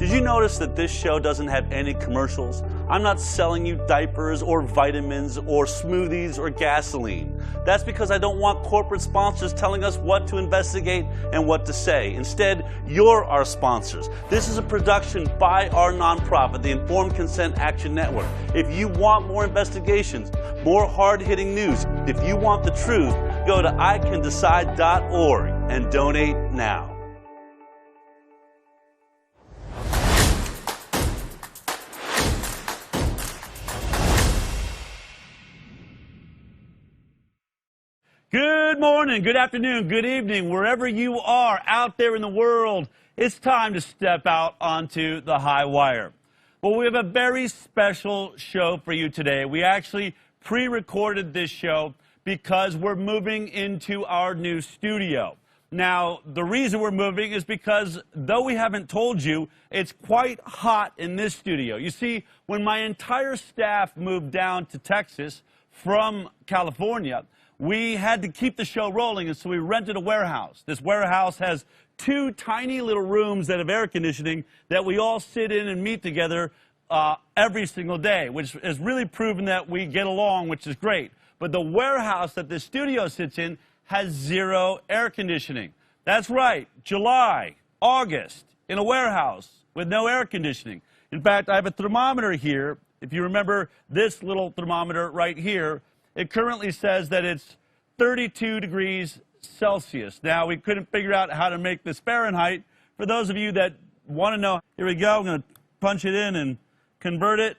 Did you notice that this show doesn't have any commercials? I'm not selling you diapers or vitamins or smoothies or gasoline. That's because I don't want corporate sponsors telling us what to investigate and what to say. Instead, you're our sponsors. This is a production by our nonprofit, the Informed Consent Action Network. If you want more investigations, more hard-hitting news, if you want the truth, go to ICanDecide.org and donate now. Good morning, good afternoon, good evening, wherever you are out there in the world. It's time to step out onto the high wire. Well, we have a very special show for you today. We actually pre-recorded this show because we're moving into our new studio. Now, the reason we're moving is because, though we haven't told you, it's quite hot in this studio. You see, when my entire staff moved down to Texas from California, we had to keep the show rolling, and so we rented a warehouse. This warehouse has two tiny little rooms that have air conditioning that we all sit in and meet together every single day, which has really proven that we get along, which is great. But the warehouse that the studio sits in has zero air conditioning. That's right, July, August, in a warehouse with no air conditioning. In fact, I have a thermometer here. If you remember this little thermometer right here, it currently says that it's 32 degrees Celsius. Now, we couldn't figure out how to make this Fahrenheit. For those of you that want to know, here we go. I'm going to punch it in and convert it.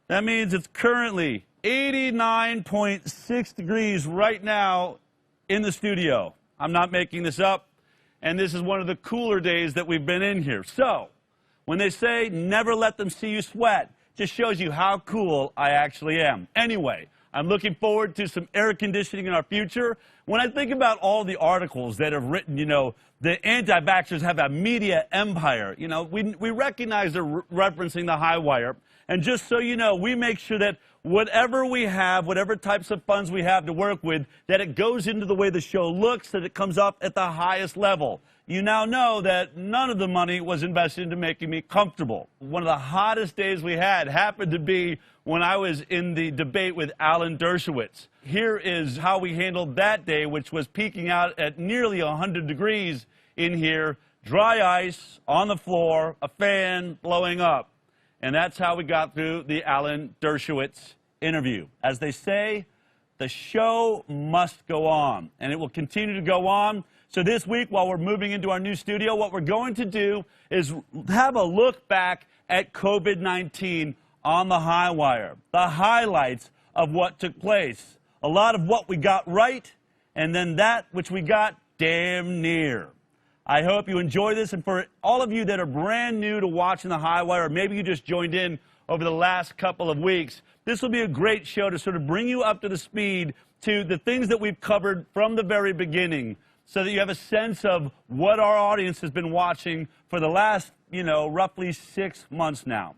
That means it's currently 89.6 degrees right now in the studio. I'm not making this up. And this is one of the cooler days that we've been in here. So, when they say never let them see you sweat, just shows you how cool I actually am. Anyway, I'm looking forward to some air conditioning in our future. When I think about all the articles that have written, you know, the anti-vaxxers have a media empire, you know, we recognize they're referencing the Highwire. And just so you know, we make sure that whatever we have, whatever types of funds we have to work with, that it goes into the way the show looks, that it comes up at the highest level. You now know that none of the money was invested into making me comfortable. One of the hottest days we had happened to be when I was in the debate with Alan Dershowitz. Here is how we handled that day, which was peaking out at nearly 100 degrees in here, dry ice on the floor, a fan blowing up. And that's how we got through the Alan Dershowitz interview. As they say, the show must go on, and it will continue to go on. So this week, while we're moving into our new studio, what we're going to do is have a look back at COVID-19 on the Highwire, the highlights of what took place, a lot of what we got right, and then that which we got damn near. I hope you enjoy this, and for all of you that are brand new to watching the Highwire, or maybe you just joined in over the last couple of weeks, this will be a great show to sort of bring you up to the speed to the things that we've covered from the very beginning, so that you have a sense of what our audience has been watching for the last, you know, roughly 6 months now.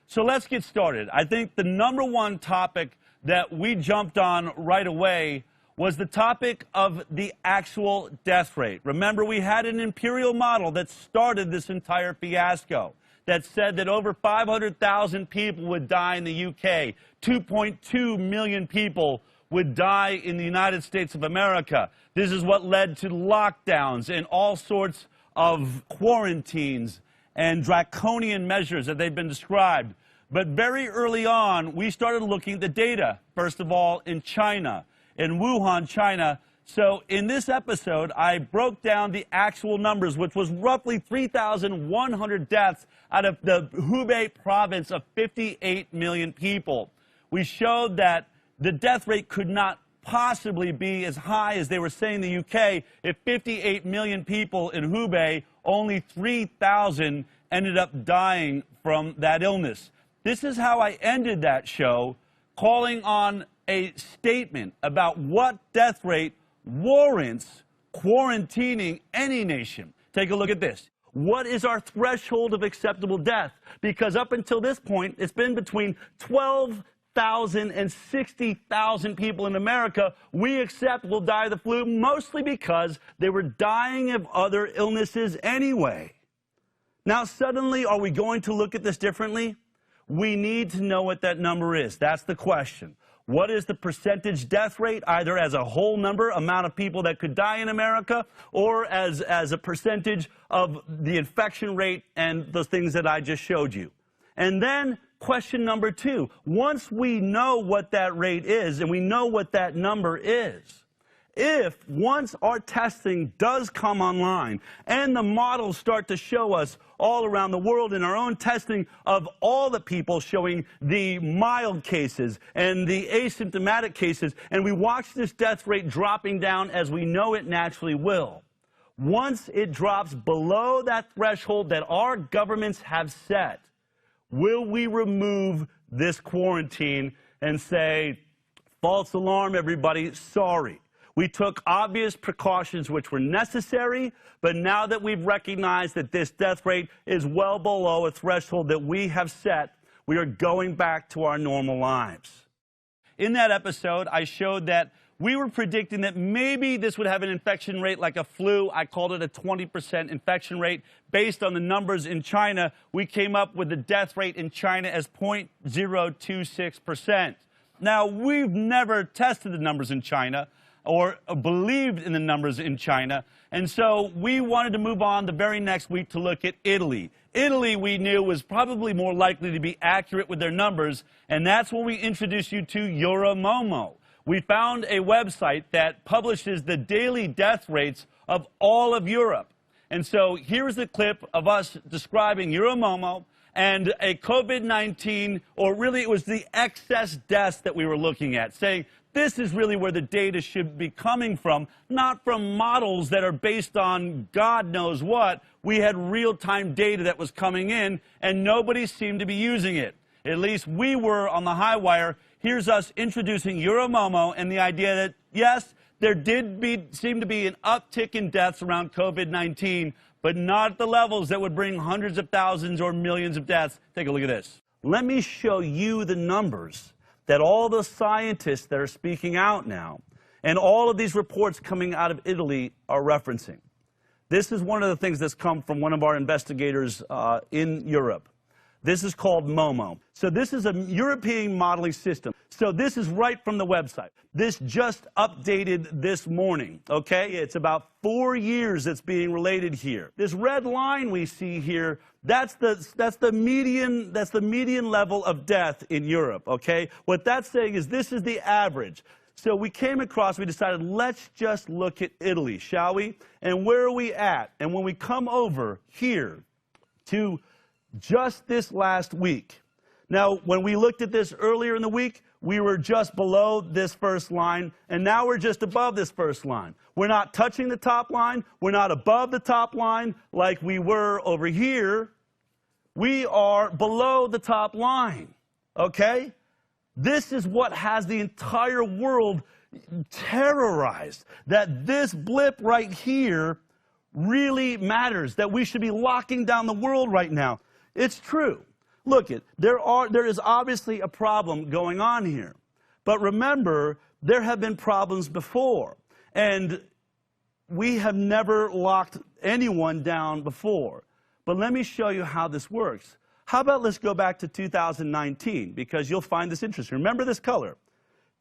So let's get started. I think the number one topic that we jumped on right away was the topic of the actual death rate. Remember, we had an imperial model that started this entire fiasco that said that over 500,000 people would die in the UK, 2.2 million people would die in the United States of America. This is what led to lockdowns and all sorts of quarantines and draconian measures that they've been described. But very early on, we started looking at the data, first of all, in China, in Wuhan, China. So in this episode, I broke down the actual numbers, which was roughly 3,100 deaths out of the Hubei province of 58 million people. We showed that the death rate could not possibly be as high as they were saying in the UK. If 58 million people in Hubei, only 3,000 ended up dying from that illness. This is how I ended that show, calling on a statement about what death rate warrants quarantining any nation. Take a look at this. What is our threshold of acceptable death? Because up until this point, it's been between 12,000 and 60,000 people in America we accept will die of the flu, mostly because they were dying of other illnesses anyway. Now, suddenly, are we going to look at this differently? We need to know what that number is. That's the question. What is the percentage death rate, either as a whole number, amount of people that could die in America, or as a percentage of the infection rate and those things that I just showed you? And then question number 2, once we know what that rate is and we know what that number is, if once our testing does come online and the models start to show us all around the world in our own testing of all the people showing the mild cases and the asymptomatic cases, and we watch this death rate dropping down as we know it naturally will, once it drops below that threshold that our governments have set, will we remove this quarantine and say, false alarm, everybody, sorry. We took obvious precautions which were necessary, but now that we've recognized that this death rate is well below a threshold that we have set, we are going back to our normal lives. In that episode, I showed that we were predicting that maybe this would have an infection rate like a flu. I called it a 20% infection rate. Based on the numbers in China, we came up with the death rate in China as 0.026%. Now, we've never tested the numbers in China or believed in the numbers in China, and so we wanted to move on the very next week to look at Italy. Italy, we knew, was probably more likely to be accurate with their numbers, and that's when we introduced you to Euromomo. We found a website that publishes the daily death rates of all of Europe. And so here's a clip of us describing Euromomo and a COVID-19, or really it was the excess deaths that we were looking at, saying this is really where the data should be coming from, not from models that are based on God knows what. We had real-time data that was coming in, and nobody seemed to be using it. At least we were on the Highwire. Here's us introducing Euromomo and the idea that, yes, there did seem to be an uptick in deaths around COVID-19, but not at the levels that would bring hundreds of thousands or millions of deaths. Take a look at this. Let me show you the numbers that all the scientists that are speaking out now and all of these reports coming out of Italy are referencing. This is one of the things that's come from one of our investigators in Europe. This is called Momo. So this is a European modeling system. So this is right from the website. This just updated this morning, okay? It's about 4 years that's being related here. This red line we see here, that's the median level of death in Europe, okay? What that's saying is this is the average. So we came across, we decided, let's just look at Italy, shall we? And where are we at? And when we come over here to just this last week. Now, when we looked at this earlier in the week, we were just below this first line, and now we're just above this first line. We're not touching the top line. We're not above the top line like we were over here. We are below the top line, okay? This is what has the entire world terrorized, that this blip right here really matters, that we should be locking down the world right now. It's true. Look, there is obviously a problem going on here. But remember, there have been problems before. And we have never locked anyone down before. But let me show you how this works. How about let's go back to 2019, because you'll find this interesting. Remember this color.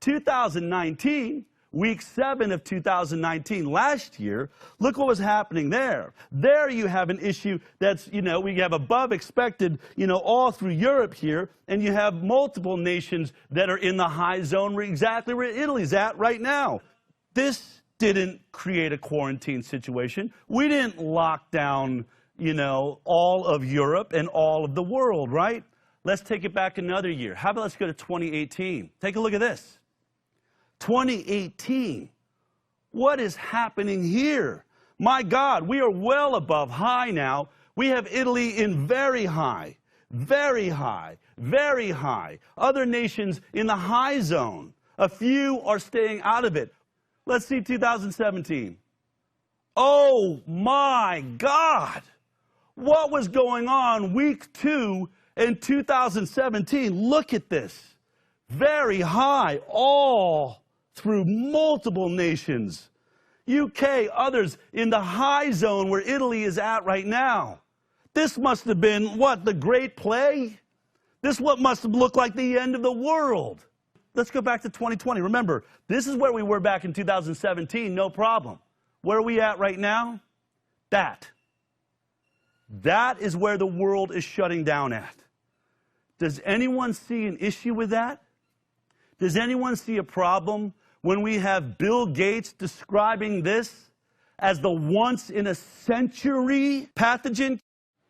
2019, week 7 of 2019, last year, look what was happening there. There you have an issue that's, we have above expected, all through Europe here, and you have multiple nations that are in the high zone, exactly where Italy's at right now. This didn't create a quarantine situation. We didn't lock down, all of Europe and all of the world, right? Let's take it back another year. How about let's go to 2018? Take a look at this. 2018. What is happening here? My God, we are well above high now. We have Italy in very high, very high, very high. Other nations in the high zone. A few are staying out of it. Let's see 2017. Oh my God! What was going on week 2 in 2017? Look at this. Very high, all through multiple nations. UK, others in the high zone where Italy is at right now. This must have been, what, the Great Plague? This what must have looked like the end of the world. Let's go back to 2020. Remember, this is where we were back in 2017, no problem. Where are we at right now? That is where the world is shutting down at. Does anyone see an issue with that? Does anyone see a problem when we have Bill Gates describing this as the once-in-a-century pathogen?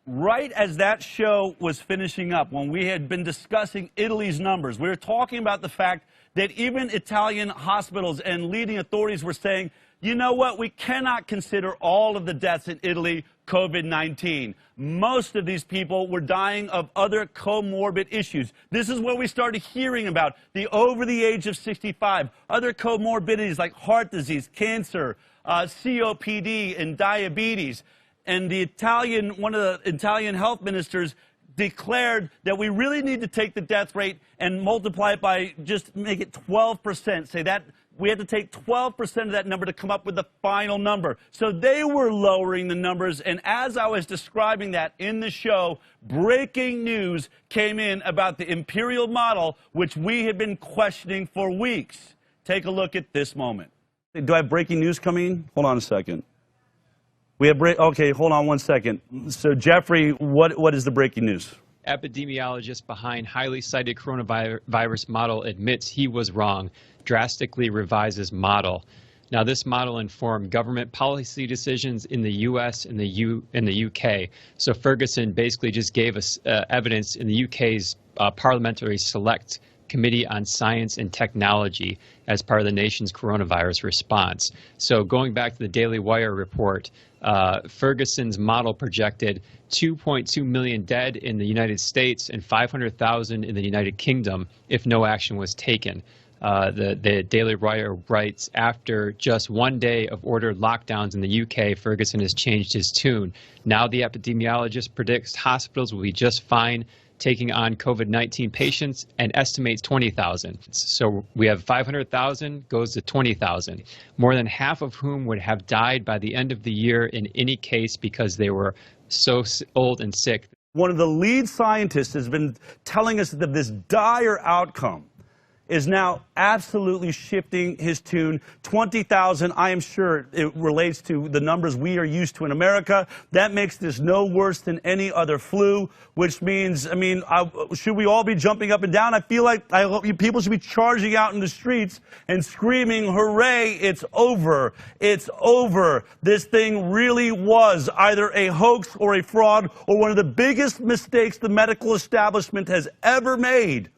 Right as that show was finishing up, when we had been discussing Italy's numbers, we were talking about the fact that even Italian hospitals and leading authorities were saying, you know what, we cannot consider all of the deaths in Italy COVID-19. Most of these people were dying of other comorbid issues. This is where we started hearing about the over the age of 65, other comorbidities like heart disease, cancer, COPD, and diabetes. And one of the Italian health ministers declared that we really need to take the death rate and multiply it by, just make it 12%. Say that we had to take 12% of that number to come up with the final number. So they were lowering the numbers, and as I was describing that in the show, breaking news came in about the imperial model, which we had been questioning for weeks. Take a look at this moment. Do I have breaking news coming? Hold on a second. We have okay, hold on one second. So, Jeffrey, what is the breaking news? Epidemiologist behind highly cited coronavirus model admits he was wrong, drastically revises model. Now, this model informed government policy decisions in the U.S. and the U.K. So Ferguson basically just gave us evidence in the U.K.'s Parliamentary Select Committee on Science and Technology as part of the nation's coronavirus response. So going back to the Daily Wire report, Ferguson's model projected 2.2 million dead in the United States and 500,000 in the United Kingdom if no action was taken. The Daily Wire writes, after just one day of ordered lockdowns in the UK, Ferguson has changed his tune. Now the epidemiologist predicts hospitals will be just fine taking on COVID-19 patients and estimates 20,000. So we have 500,000 goes to 20,000, more than half of whom would have died by the end of the year in any case because they were so old and sick. One of the lead scientists has been telling us that this dire outcome is now absolutely shifting his tune. 20,000, I am sure it relates to the numbers we are used to in America. That makes this no worse than any other flu, which means, should we all be jumping up and down? I feel like people should be charging out in the streets and screaming, hooray, it's over, it's over. This thing really was either a hoax or a fraud or one of the biggest mistakes the medical establishment has ever made.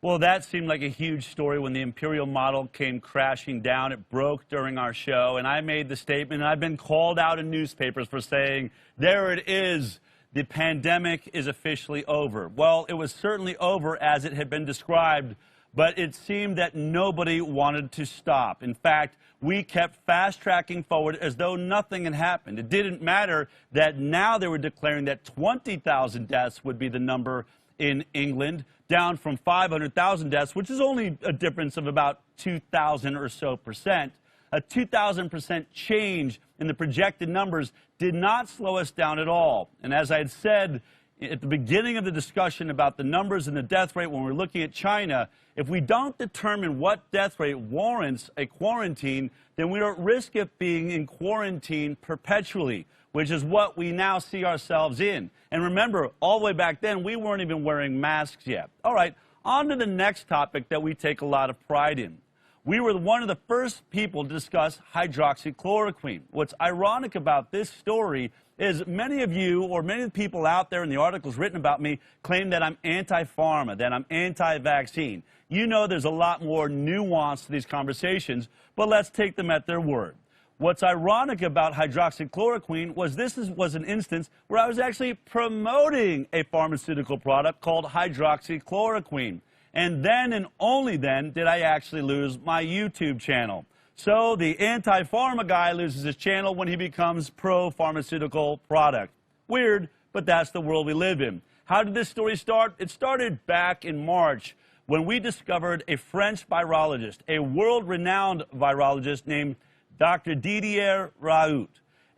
Well, that seemed like a huge story when the imperial model came crashing down. It broke during our show, and I made the statement, and I've been called out in newspapers for saying, there it is, the pandemic is officially over. Well, it was certainly over as it had been described, but it seemed that nobody wanted to stop. In fact, we kept fast-tracking forward as though nothing had happened. It didn't matter that now they were declaring that 20,000 deaths would be the number in England, down from 500,000 deaths, which is only a difference of about 2,000 or so percent. A 2,000% change in the projected numbers did not slow us down at all. And as I had said at the beginning of the discussion about the numbers and the death rate when we're looking at China, if we don't determine what death rate warrants a quarantine, then we are at risk of being in quarantine perpetually, which is what we now see ourselves in. And remember, all the way back then, we weren't even wearing masks yet. All right, on to the next topic that we take a lot of pride in. We were one of the first people to discuss hydroxychloroquine. What's ironic about this story is many of you, or many of the people out there in the articles written about me, claim that I'm anti-pharma, that I'm anti-vaccine. You know there's a lot more nuance to these conversations, but let's take them at their word. What's ironic about hydroxychloroquine was was an instance where I was actually promoting a pharmaceutical product called hydroxychloroquine. And then and only then did I actually lose my YouTube channel. So the anti-pharma guy loses his channel when he becomes pro-pharmaceutical product. Weird, but that's the world we live in. How did this story start? It started back in March when we discovered a French virologist, a world-renowned virologist named Dr. Didier Raoult.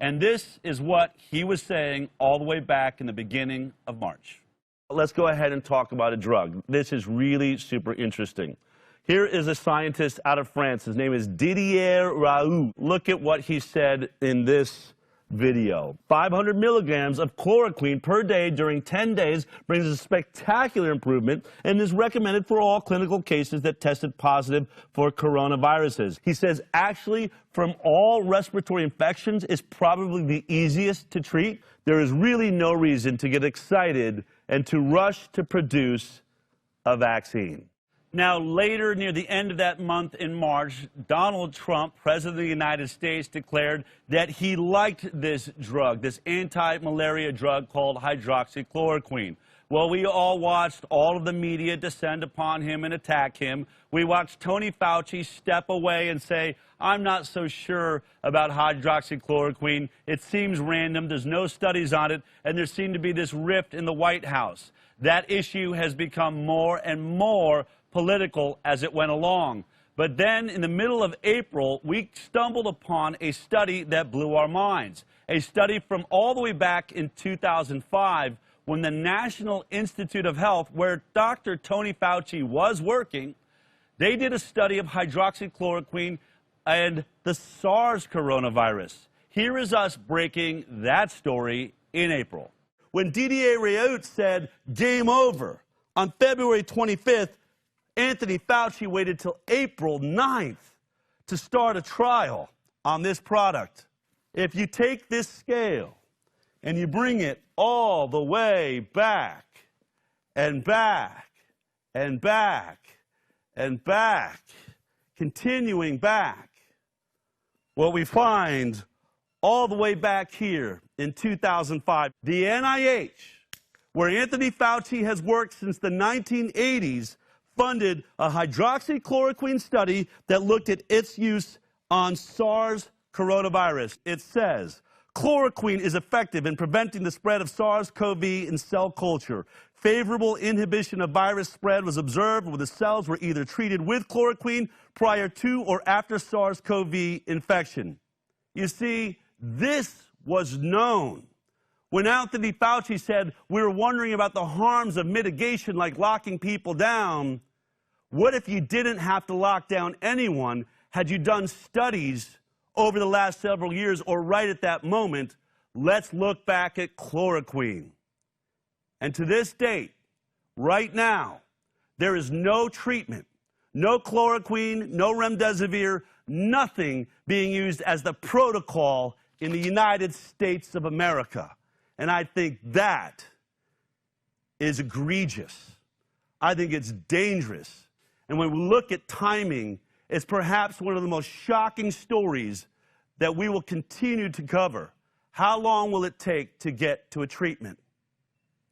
And this is what he was saying all the way back in the beginning of March. Let's go ahead and talk about a drug. This is really super interesting. Here is a scientist out of France. His name is Didier Raoult. Look at what he said in this video. 500 milligrams of chloroquine per day during 10 days brings a spectacular improvement and is recommended for all clinical cases that tested positive for coronaviruses. He says actually from all respiratory infections is probably the easiest to treat. There is really no reason to get excited and to rush to produce a vaccine. Now, later, near the end of that month in March, Donald Trump, President of the United States, declared that he liked this drug, this anti-malaria drug called hydroxychloroquine. Well, we all watched all of the media descend upon him and attack him. We watched Tony Fauci step away and say, I'm not so sure about hydroxychloroquine. It seems random. There's no studies on it. And there seemed to be this rift in the White House. That issue has become more and more political as it went along. But then in the middle of April, we stumbled upon a study that blew our minds. A study from all the way back in 2005 when the National Institute of Health, where Dr. Tony Fauci was working, they did a study of hydroxychloroquine and the SARS coronavirus. Here is us breaking that story in April. When Didier Raoult said, game over, on February 25th, Anthony Fauci waited till April 9th to start a trial on this product. If you take this scale and you bring it all the way back and back and back and back, continuing back, what we find all the way back here in 2005, the NIH, where Anthony Fauci has worked since the 1980s, funded a hydroxychloroquine study that looked at its use on SARS coronavirus. It says, chloroquine is effective in preventing the spread of SARS-CoV in cell culture. Favorable inhibition of virus spread was observed when the cells were either treated with chloroquine prior to or after SARS-CoV infection. You see, this was known. When Anthony Fauci said we were wondering about the harms of mitigation like locking people down, what if you didn't have to lock down anyone? Had you done studies over the last several years or right at that moment? Let's look back at chloroquine. And to this date, right now, there is no treatment, no chloroquine, no remdesivir, nothing being used as the protocol in the United States of America. And I think that is egregious. I think it's dangerous. And when we look at timing, it's perhaps one of the most shocking stories that we will continue to cover. How long will it take to get to a treatment?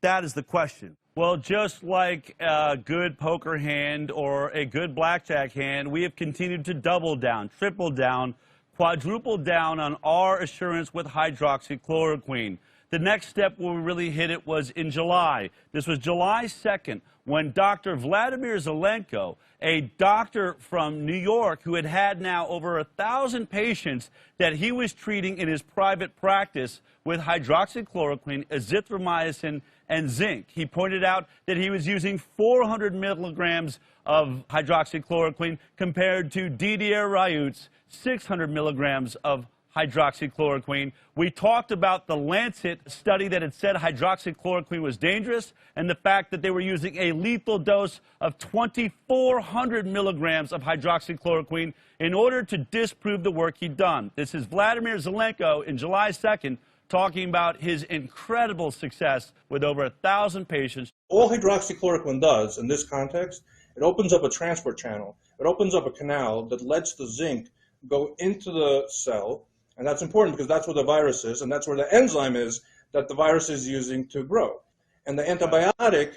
That is the question. Well, just like a good poker hand or a good blackjack hand, we have continued to double down, triple down, quadruple down on our assurance with hydroxychloroquine. The next step where we really hit it was in July. This was July 2nd when Dr. Vladimir Zelenko, a doctor from New York who had now over 1,000 patients that he was treating in his private practice with hydroxychloroquine, azithromycin, and zinc. He pointed out that he was using 400 milligrams of hydroxychloroquine compared to Didier Raoult's 600 milligrams of hydroxychloroquine. We talked about the Lancet study that had said hydroxychloroquine was dangerous and the fact that they were using a lethal dose of 2,400 milligrams of hydroxychloroquine in order to disprove the work he'd done. This is Vladimir Zelenko in July 2nd talking about his incredible success with over 1,000 patients. All hydroxychloroquine does in this context, it opens up a transport channel. It opens up a canal that lets the zinc go into the cell. And that's important because that's where the virus is, and that's where the enzyme is that the virus is using to grow. And the antibiotic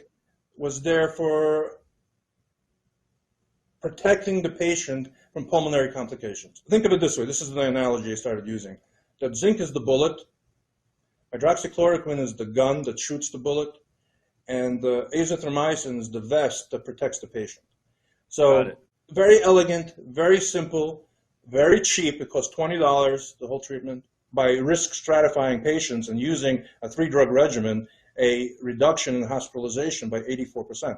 was there for protecting the patient from pulmonary complications. Think of it this way. This is the analogy I started using. That zinc is the bullet, hydroxychloroquine is the gun that shoots the bullet, and the azithromycin is the vest that protects the patient. So very elegant, very simple, very cheap. It costs $20, the whole treatment. by risk stratifying patients and using a 3-drug regimen, a reduction in hospitalization by 84%.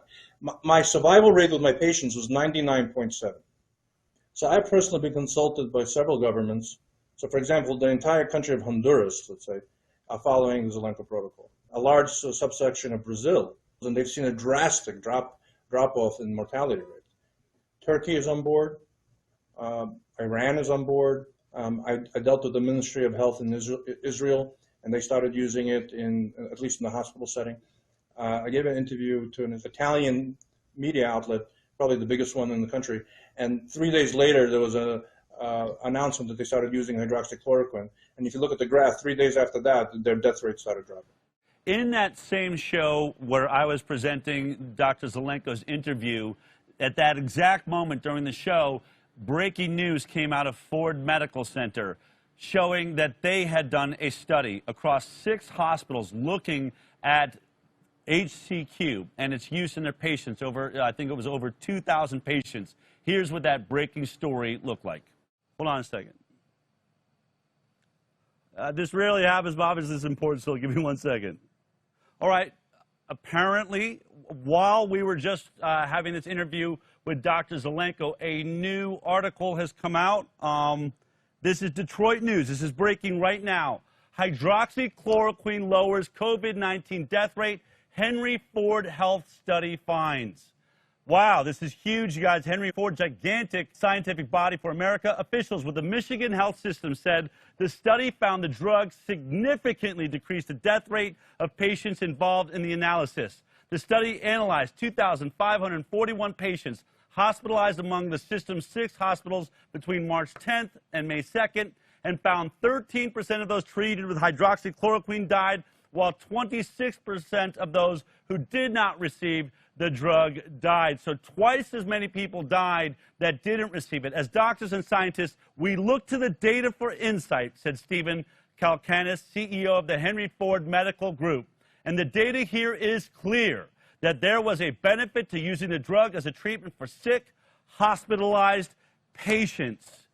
My survival rate with my patients was 99.7. So I've personally been consulted by several governments. So for example, the entire country of Honduras, let's say, are following the Zelenko protocol. A large subsection of Brazil, and they've seen a drastic drop-off in mortality rate. Turkey is on board. Iran is on board. I dealt with the Ministry of Health in Israel, and they started using it at least in the hospital setting. I gave an interview to an Italian media outlet, probably the biggest one in the country, and 3 days later there was an announcement that they started using hydroxychloroquine. And if you look at the graph, 3 days after that, their death rate started dropping. In that same show where I was presenting Dr. Zelenko's interview, at that exact moment during the show, breaking news came out of Ford Medical Center showing that they had done a study across 6 hospitals looking at HCQ and its use in their patients. I think it was over 2,000 patients. Here's what that breaking story looked like. Hold on a second. This rarely happens, but obviously it's important, so give me 1 second. All right. Apparently, while we were just having this interview with Dr. Zelenko, a new article has come out. This is Detroit News. This is breaking right now. Hydroxychloroquine lowers COVID-19 death rate. Henry Ford Health Study finds. Wow, this is huge, you guys. Henry Ford, gigantic scientific body for America. Officials with the Michigan Health System said the study found the drug significantly decreased the death rate of patients involved in the analysis. The study analyzed 2,541 patients hospitalized among the system's 6 hospitals between March 10th and May 2nd and found 13% of those treated with hydroxychloroquine died, while 26% of those who did not receive the drug died. So twice as many people died that didn't receive it. As doctors and scientists, we look to the data for insight, said Stephen Kalkanis, CEO of the Henry Ford Medical Group. And the data here is clear that there was a benefit to using the drug as a treatment for sick, hospitalized patients.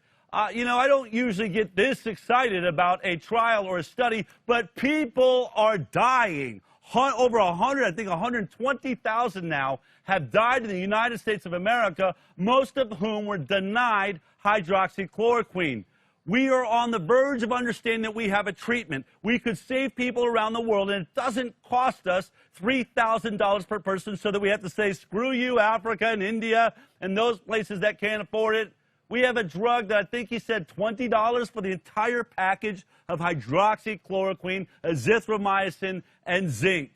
You know, I don't usually get this excited about a trial or a study, but people are dying. Over 100, I think 120,000 now have died in the United States of America, most of whom were denied hydroxychloroquine. We are on the verge of understanding that we have a treatment. We could save people around the world, and it doesn't cost us $3,000 per person so that we have to say, screw you, Africa and India and those places that can't afford it. We have a drug that I think he said $20 for the entire package of hydroxychloroquine, azithromycin, and zinc.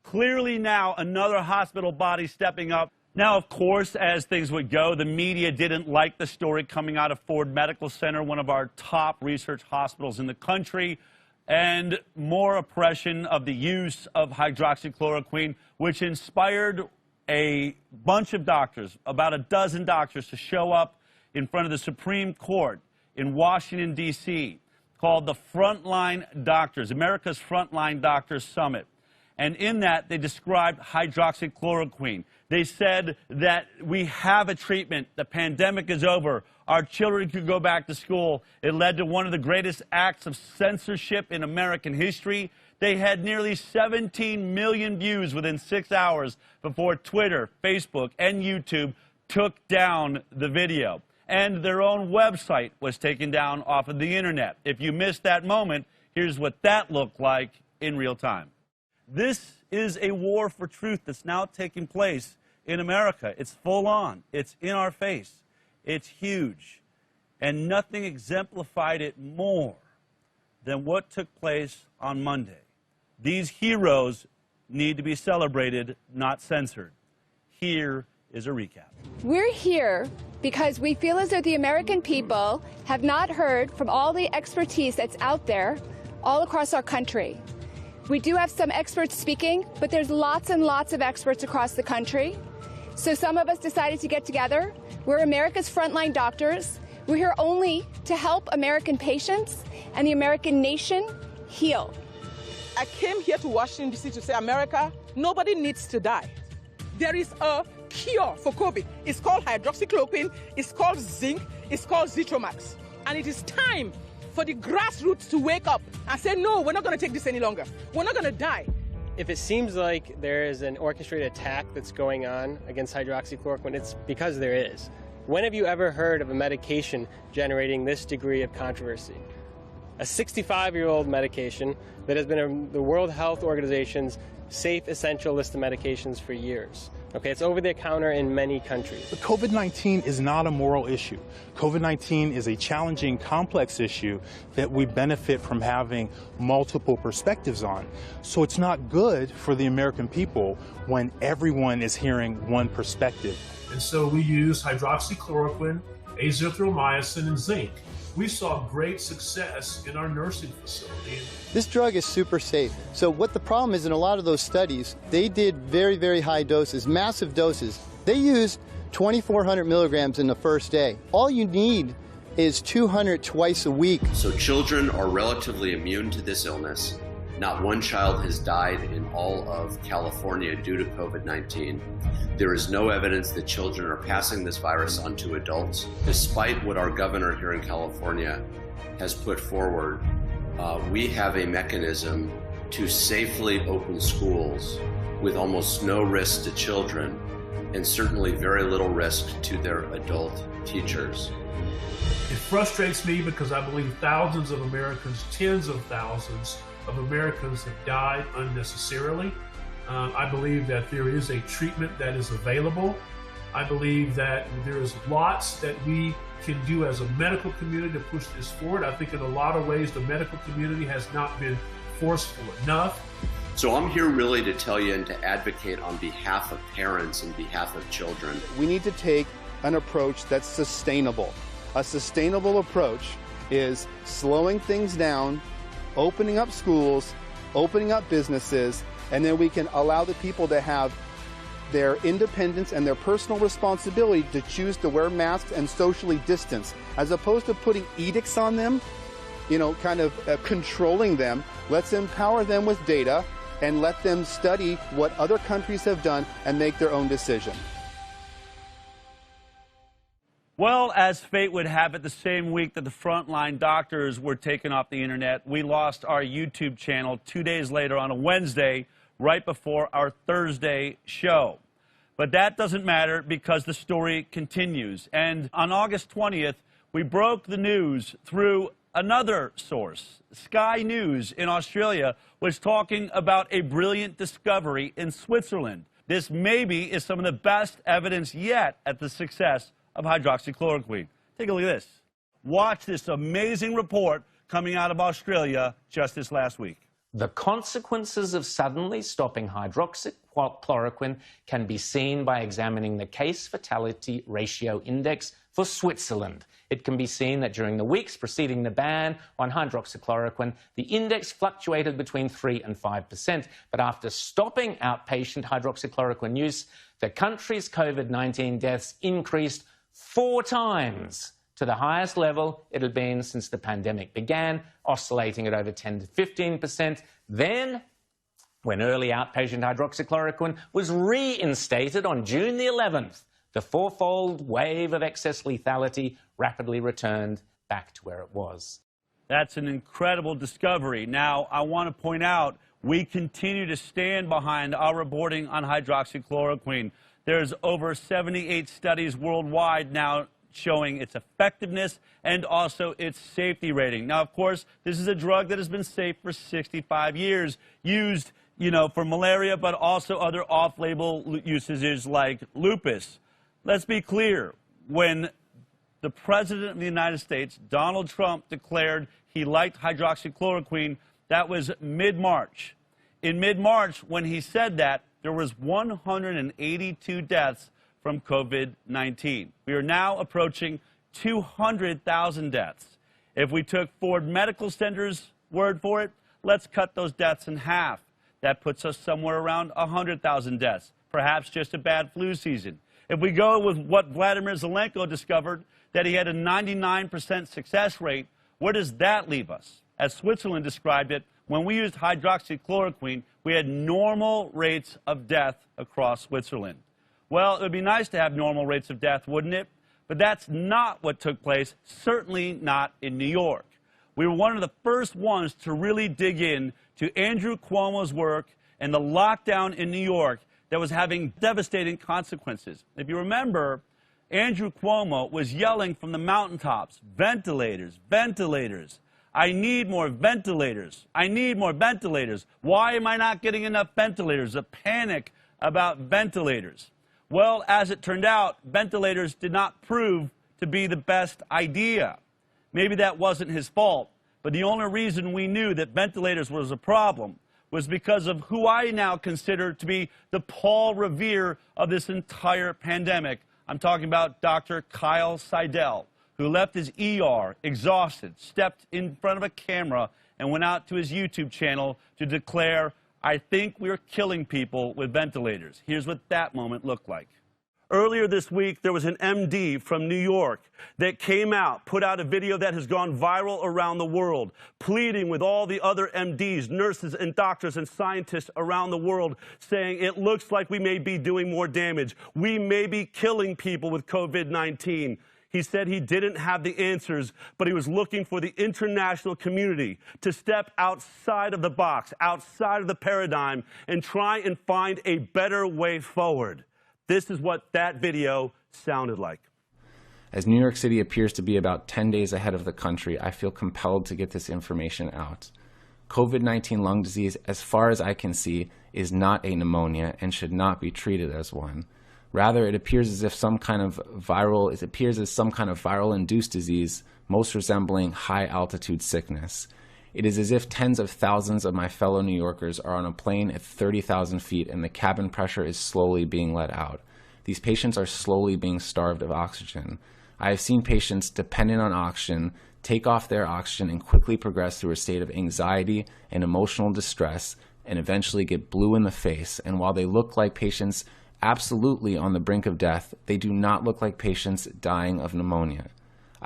Clearly now another hospital body stepping up. Now, of course, as things would go, the media didn't like the story coming out of Ford Medical Center, one of our top research hospitals in the country, and more oppression of the use of hydroxychloroquine, which inspired a bunch of doctors, about a dozen doctors, to show up in front of the Supreme Court in Washington, D.C., called the Frontline Doctors, America's Frontline Doctors Summit. And in that, they described hydroxychloroquine. They said that we have a treatment. The pandemic is over. Our children could go back to school. It led to one of the greatest acts of censorship in American history. They had nearly 17 million views within 6 hours before Twitter, Facebook, and YouTube took down the video. And their own website was taken down off of the internet. If you missed that moment, here's what that looked like in real time. This is a war for truth that's now taking place in America. It's full on. It's in our face. It's huge. And nothing exemplified it more than what took place on Monday. These heroes need to be celebrated, not censored. Here is a recap. We're here because we feel as though the American people have not heard from all the expertise that's out there all across our country. We do have some experts speaking, but there's lots and lots of experts across the country. So some of us decided to get together. We're America's frontline doctors. We're here only to help American patients and the American nation heal. I came here to Washington, D.C. to say, America, nobody needs to die. There is a cure for COVID. It's called hydroxychloroquine, it's called zinc, it's called Zitromax. And it is time for the grassroots to wake up and say, no, we're not going to take this any longer. We're not going to die. If it seems like there is an orchestrated attack that's going on against hydroxychloroquine, it's because there is. When have you ever heard of a medication generating this degree of controversy? A 65-year-old medication that has been in the World Health Organization's safe essential list of medications for years. Okay, it's over the counter in many countries. But COVID-19 is not a moral issue. COVID-19 is a challenging, complex issue that we benefit from having multiple perspectives on. So it's not good for the American people when everyone is hearing one perspective. And so we use hydroxychloroquine, azithromycin, and zinc. We saw great success in our nursing facility. This drug is super safe. So what the problem is in a lot of those studies, they did very, very high doses, massive doses. They used 2,400 milligrams in the first day. All you need is 200 twice a week. So children are relatively immune to this illness. Not one child has died in all of California due to COVID-19. There is no evidence that children are passing this virus on to adults. Despite what our governor here in California has put forward, we have a mechanism to safely open schools with almost no risk to children and certainly very little risk to their adult teachers. It frustrates me because I believe thousands of Americans, tens of thousands of Americans have died unnecessarily. I believe that there is a treatment that is available. I believe that there is lots that we can do as a medical community to push this forward. I think in a lot of ways the medical community has not been forceful enough. So I'm here really to tell you and to advocate on behalf of parents and behalf of children. We need to take an approach that's sustainable. A sustainable approach is slowing things down, opening up schools, opening up businesses, and then we can allow the people to have their independence and their personal responsibility to choose to wear masks and socially distance, as opposed to putting edicts on them, kind of controlling them. Let's empower them with data and let them study what other countries have done and make their own decision. Well, as fate would have it, the same week that the frontline doctors were taken off the internet, we lost our YouTube channel 2 days later on a Wednesday, right before our Thursday show. But that doesn't matter because the story continues. And on August 20th, we broke the news through another source. Sky News in Australia was talking about a brilliant discovery in Switzerland. This maybe is some of the best evidence yet at the success of hydroxychloroquine. Take a look at this. Watch this amazing report coming out of Australia just this last week. The consequences of suddenly stopping hydroxychloroquine can be seen by examining the case fatality ratio index for Switzerland. It can be seen that during the weeks preceding the ban on hydroxychloroquine, the index fluctuated between 3 and 5%. But after stopping outpatient hydroxychloroquine use, the country's COVID-19 deaths increased 4 times to the highest level it had been since the pandemic began, oscillating at over 10 to 15%. Then, when early outpatient hydroxychloroquine was reinstated on June the 11th, the fourfold wave of excess lethality rapidly returned back to where it was. That's an incredible discovery. Now, I want to point out, we continue to stand behind our reporting on hydroxychloroquine. There's over 78 studies worldwide now showing its effectiveness and also its safety rating. Now, of course, this is a drug that has been safe for 65 years, used, for malaria, but also other off-label usages like lupus. Let's be clear. When the President of the United States, Donald Trump, declared he liked hydroxychloroquine, that was mid-March. In mid-March, when he said that, there was 182 deaths from COVID-19. We are now approaching 200,000 deaths. If we took Ford Medical Center's word for it, let's cut those deaths in half. That puts us somewhere around 100,000 deaths, perhaps just a bad flu season. If we go with what Vladimir Zelenko discovered, that he had a 99% success rate, where does that leave us? As Switzerland described it, when we used hydroxychloroquine, we had normal rates of death across Switzerland. Well, it would be nice to have normal rates of death, wouldn't it? But that's not what took place, certainly not in New York. we were one of the first ones to really dig in to Andrew Cuomo's work and the lockdown in New York that was having devastating consequences. If you remember, Andrew Cuomo was yelling from the mountaintops, ventilators, ventilators. I need more ventilators. I need more ventilators. Why am I not getting enough ventilators? A panic about ventilators. Well, as it turned out, ventilators did not prove to be the best idea. Maybe that wasn't his fault, but the only reason we knew that ventilators was a problem was because of who I now consider to be the Paul Revere of this entire pandemic. I'm talking about Dr. Kyle Seidel, who left his ER exhausted, stepped in front of a camera, and went out to his YouTube channel to declare, I think we're killing people with ventilators. Here's what that moment looked like. Earlier this week, there was an MD from New York that came out, put out a video that has gone viral around the world, pleading with all the other MDs, nurses, and doctors and scientists around the world, saying it looks like we may be doing more damage. We may be killing people with COVID-19. He said he didn't have the answers, but he was looking for the international community to step outside of the box, outside of the paradigm, and try and find a better way forward. This is what that video sounded like. As New York City appears to be about 10 days ahead of the country, I feel compelled to get this information out. COVID-19 lung disease, as far as I can see, is not a pneumonia and should not be treated as one. Rather, it appears as some kind of viral-induced disease, most resembling high-altitude sickness. It is as if tens of thousands of my fellow New Yorkers are on a plane at 30,000 feet and the cabin pressure is slowly being let out. These patients are slowly being starved of oxygen. I have seen patients dependent on oxygen take off their oxygen and quickly progress through a state of anxiety and emotional distress and eventually get blue in the face. And while they look like patients absolutely on the brink of death, they do not look like patients dying of pneumonia.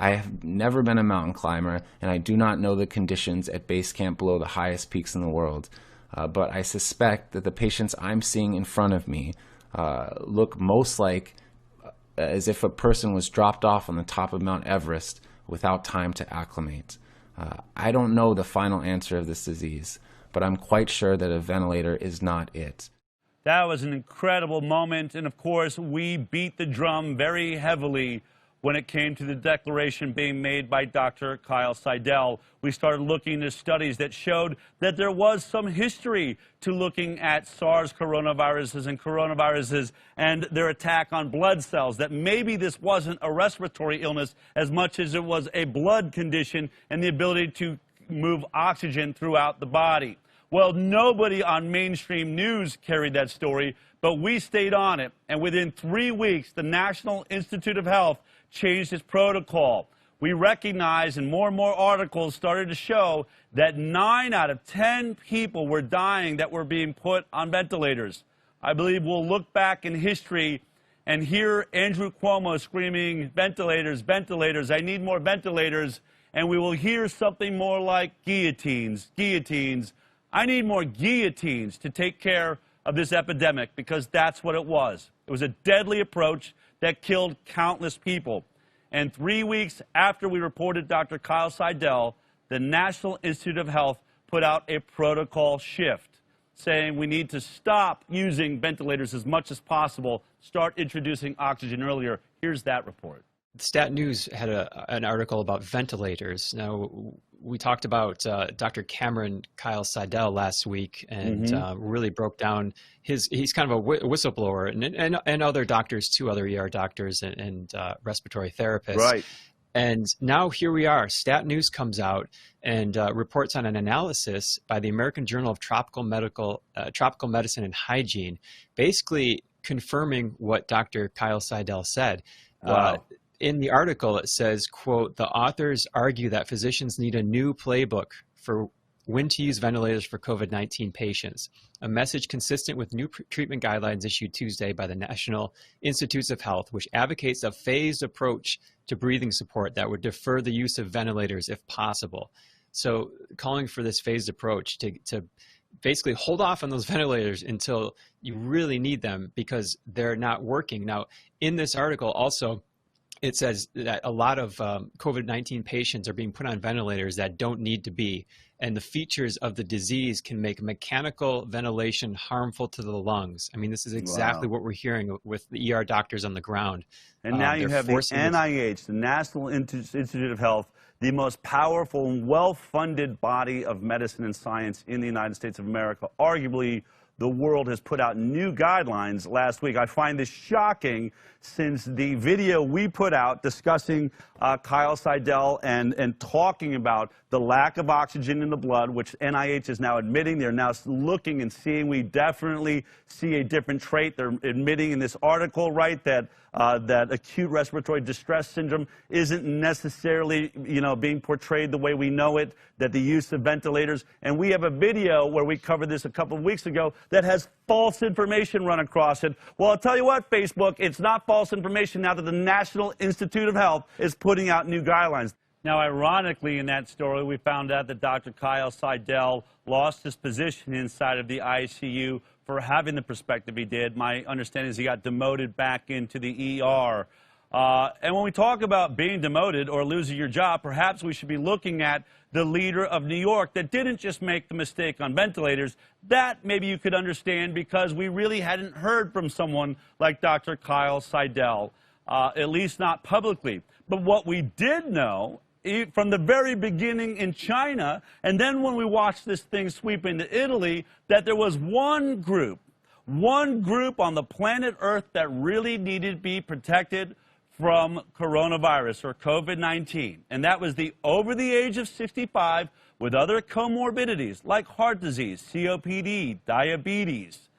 I have never been a mountain climber, and I do not know the conditions at base camp below the highest peaks in the world, but I suspect that the patients I'm seeing in front of me look most like as if a person was dropped off on the top of Mount Everest without time to acclimate. I don't know the final answer of this disease, but I'm quite sure that a ventilator is not it. That was an incredible moment, and of course, we beat the drum very heavily when it came to the declaration being made by Dr. Kyle Seidel. We started looking into studies that showed that there was some history to looking at SARS coronaviruses and their attack on blood cells, that maybe this wasn't a respiratory illness as much as it was a blood condition and the ability to move oxygen throughout the body. Well, nobody on mainstream news carried that story, but we stayed on it. And within 3 weeks, the National Institute of Health changed its protocol. We recognized, and more articles started to show, that 9 out of 10 people were dying that were being put on ventilators. I believe we'll look back in history and hear Andrew Cuomo screaming, ventilators, ventilators, I need more ventilators, and we will hear something more like guillotines, guillotines. I need more guillotines to take care of this epidemic, because that's what it was. It was a deadly approach that killed countless people. And 3 weeks after we reported Dr. Kyle Seidel, the National Institute of Health put out a protocol shift, saying we need to stop using ventilators as much as possible, start introducing oxygen earlier. Here's that report. Stat News had an article about ventilators. Now, we talked about Dr. Cameron Kyle Seidel last week, and really broke down he's kind of a whistleblower, and other doctors too, other ER doctors and respiratory therapists. Right. And now here we are. Stat News comes out and reports on an analysis by the American Journal of Tropical Medicine and Hygiene, basically confirming what Dr. Kyle Seidel said. Wow. In the article, it says, quote, the authors argue that physicians need a new playbook for when to use ventilators for COVID-19 patients, a message consistent with new treatment guidelines issued Tuesday by the National Institutes of Health, which advocates a phased approach to breathing support that would defer the use of ventilators if possible. So calling for this phased approach to basically hold off on those ventilators until you really need them because they're not working. Now, in this article also, it says that a lot of COVID-19 patients are being put on ventilators that don't need to be. And the features of the disease can make mechanical ventilation harmful to the lungs. I mean, this is exactly what we're hearing with the ER doctors on the ground. And now you have the NIH, the National Institute of Health, the most powerful and well-funded body of medicine and science in the United States of America. Arguably, the world has put out new guidelines last week. I find this shocking since the video we put out discussing Kyle Seidel and talking about the lack of oxygen in the blood, which NIH is now admitting. They're now looking and seeing we definitely see a different trait. They're admitting in this article, right, that that acute respiratory distress syndrome isn't necessarily, being portrayed the way we know it, that the use of ventilators. And we have a video where we covered this a couple of weeks ago that has false information run across it. Well, I'll tell you what, Facebook, it's not false information now that the National Institute of Health is putting out new guidelines. Now, ironically, in that story, we found out that Dr. Kyle Seidel lost his position inside of the ICU for having the perspective he did. My understanding is he got demoted back into the ER. And when we talk about being demoted or losing your job, perhaps we should be looking at the leader of New York that didn't just make the mistake on ventilators. That maybe you could understand because we really hadn't heard from someone like Dr. Kyle Seidel, at least not publicly. But what we did know from the very beginning in China, and then when we watched this thing sweep into Italy, that there was one group on the planet Earth that really needed to be protected from coronavirus or COVID-19, and that was the over the age of 65 with other comorbidities like heart disease, COPD, diabetes.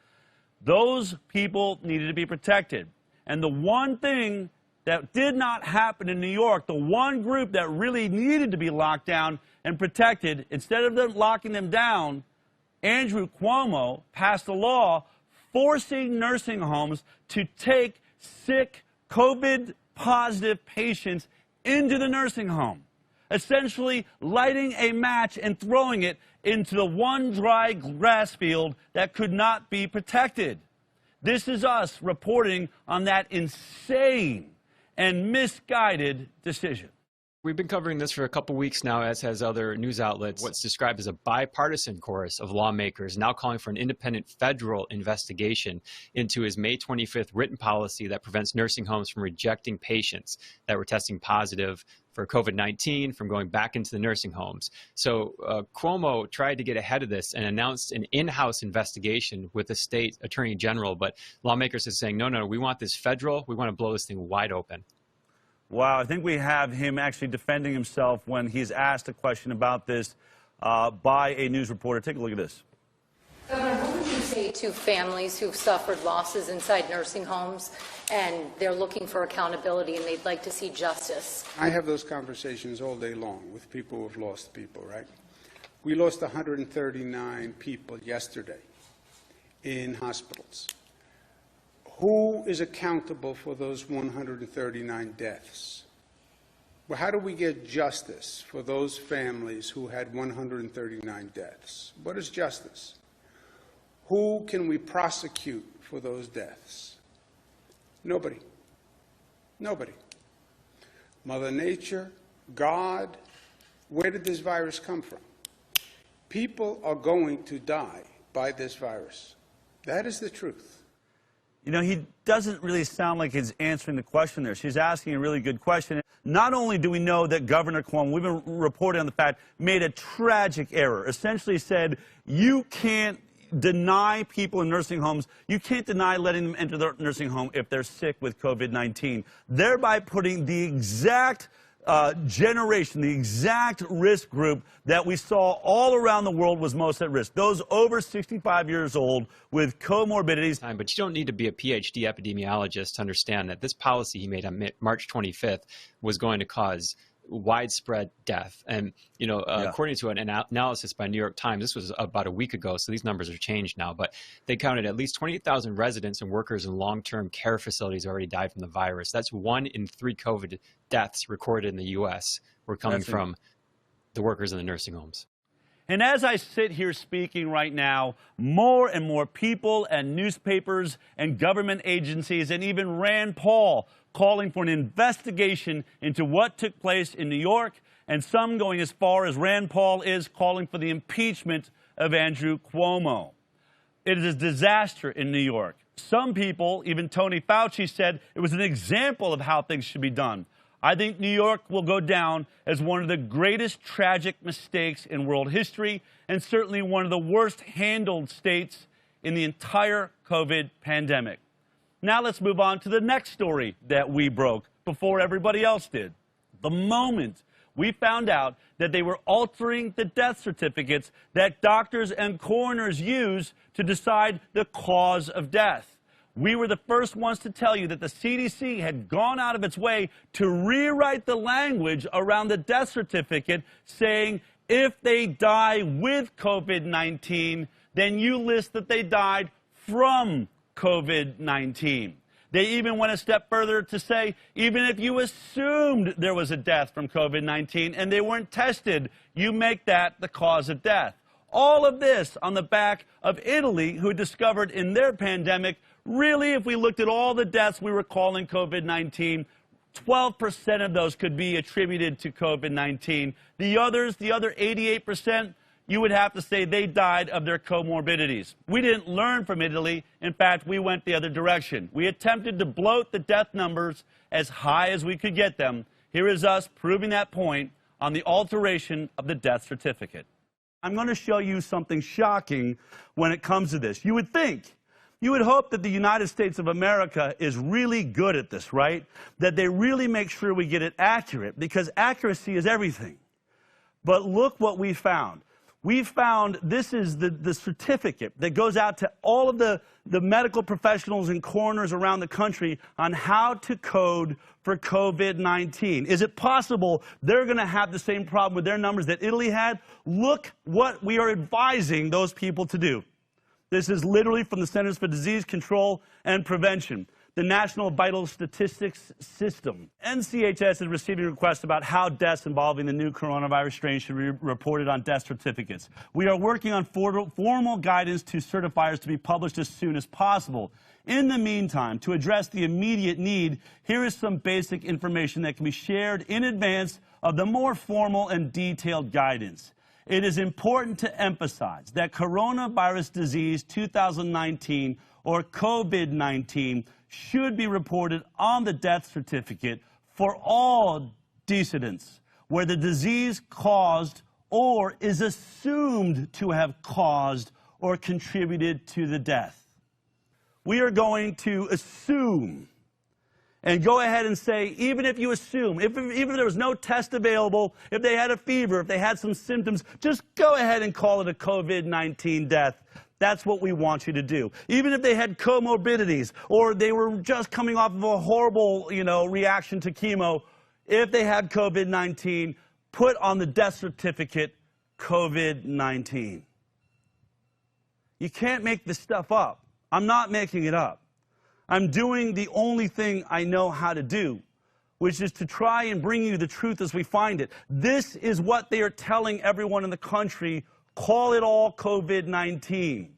Those people needed to be protected. And the one thing that did not happen in New York, the one group that really needed to be locked down and protected, instead of them locking them down, Andrew Cuomo passed a law forcing nursing homes to take sick COVID-positive patients into the nursing home, essentially lighting a match and throwing it into the one dry grass field that could not be protected. This is us reporting on that insane and misguided decision. We've been covering this for a couple weeks now, as has other news outlets. What's described as a bipartisan chorus of lawmakers now calling for an independent federal investigation into his May 25th written policy that prevents nursing homes from rejecting patients that were testing positive for COVID-19 from going back into the nursing homes. So Cuomo tried to get ahead of this and announced an in-house investigation with the state attorney general, but lawmakers are saying, no, we want this federal. We want to blow this thing wide open. Wow, I think we have him actually defending himself when he's asked a question about this by a news reporter. Take a look at this. Governor, what would you say to families who've suffered losses inside nursing homes and they're looking for accountability and they'd like to see justice? I have those conversations all day long with people who have lost people, right? We lost 139 people yesterday in hospitals. Who is accountable for those 139 deaths? Well, how do we get justice for those families who had 139 deaths? What is justice? Who can we prosecute for those deaths? Nobody. Nobody. Mother Nature, God, where did this virus come from? People are going to die by this virus. That is the truth. You know, he doesn't really sound like he's answering the question there. She's asking a really good question. Not only do we know that Governor Cuomo, we've been reporting on the fact, made a tragic error, essentially said you can't deny people in nursing homes, you can't deny letting them enter the nursing home if they're sick with COVID-19, thereby putting the exact generation, the exact risk group that we saw all around the world was most at risk. Those over 65 years old with comorbidities. But you don't need to be a PhD epidemiologist to understand that this policy he made on March 25th was going to cause widespread death. And, according to an analysis by New York Times, this was about a week ago, so these numbers are changed now, but they counted at least 28,000 residents and workers in long-term care facilities already died from the virus. That's 1 in 3 COVID deaths recorded in the U.S. were coming from the workers in the nursing homes. And as I sit here speaking right now, more and more people and newspapers and government agencies and even Rand Paul calling for an investigation into what took place in New York, and some going as far as Rand Paul is calling for the impeachment of Andrew Cuomo. It is a disaster in New York. Some people, even Tony Fauci, said it was an example of how things should be done. I think New York will go down as one of the greatest tragic mistakes in world history, and certainly one of the worst handled states in the entire COVID pandemic. Now let's move on to the next story that we broke before everybody else did. The moment we found out that they were altering the death certificates that doctors and coroners use to decide the cause of death. We were the first ones to tell you that the CDC had gone out of its way to rewrite the language around the death certificate, saying if they die with COVID-19, then you list that they died from COVID-19. They even went a step further to say, even if you assumed there was a death from COVID-19 and they weren't tested, you make that the cause of death. All of this on the back of Italy, who discovered in their pandemic, really, if we looked at all the deaths we were calling COVID-19, 12% of those could be attributed to COVID-19. The others, the other 88%, you would have to say they died of their comorbidities. We didn't learn from Italy. In fact, we went the other direction. We attempted to bloat the death numbers as high as we could get them. Here is us proving that point on the alteration of the death certificate. I'm going to show you something shocking when it comes to this. You would think, you would hope that the United States of America is really good at this, right? That they really make sure we get it accurate, because accuracy is everything. But look what we found. We found this is the certificate that goes out to all of the medical professionals and coroners around the country on how to code for COVID-19. Is it possible they're going to have the same problem with their numbers that Italy had? Look what we are advising those people to do. This is literally from the Centers for Disease Control and Prevention, the National Vital Statistics System. NCHS is receiving requests about how deaths involving the new coronavirus strain should be reported on death certificates. We are working on formal guidance to certifiers to be published as soon as possible. In the meantime, to address the immediate need, here is some basic information that can be shared in advance of the more formal and detailed guidance. It is important to emphasize that coronavirus disease 2019, or COVID-19, should be reported on the death certificate for all decedents where the disease caused or is assumed to have caused or contributed to the death. We are going to assume and go ahead and say, even if you assume, even if there was no test available, if they had a fever, if they had some symptoms, just go ahead and call it a COVID-19 death. That's what we want you to do. Even if they had comorbidities or they were just coming off of a horrible, reaction to chemo, if they had COVID-19, put on the death certificate COVID-19. You can't make this stuff up. I'm not making it up. I'm doing the only thing I know how to do, which is to try and bring you the truth as we find it. This is what they are telling everyone in the country. Call it all COVID-19.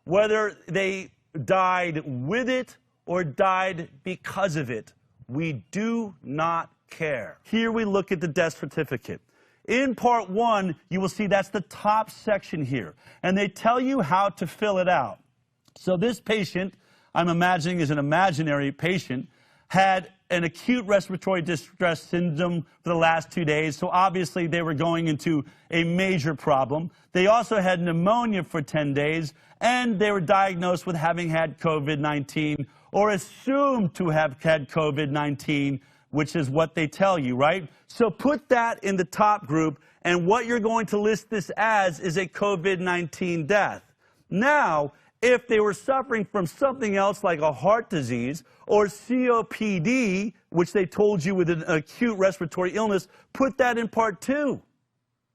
Whether they died with it or died because of it, we do not care. Here we look at the death certificate. In part 1, you will see that's the top section here, and they tell you how to fill it out. So this patient, I'm imagining is an imaginary patient, had an acute respiratory distress syndrome for the last 2 days, so obviously they were going into a major problem. They also had pneumonia for 10 days, and they were diagnosed with having had COVID-19 or assumed to have had COVID-19, which is what they tell you, right? So put that in the top group, and what you're going to list this as is a COVID-19 death. Now, if they were suffering from something else like a heart disease or COPD, which they told you with an acute respiratory illness, put that in part 2.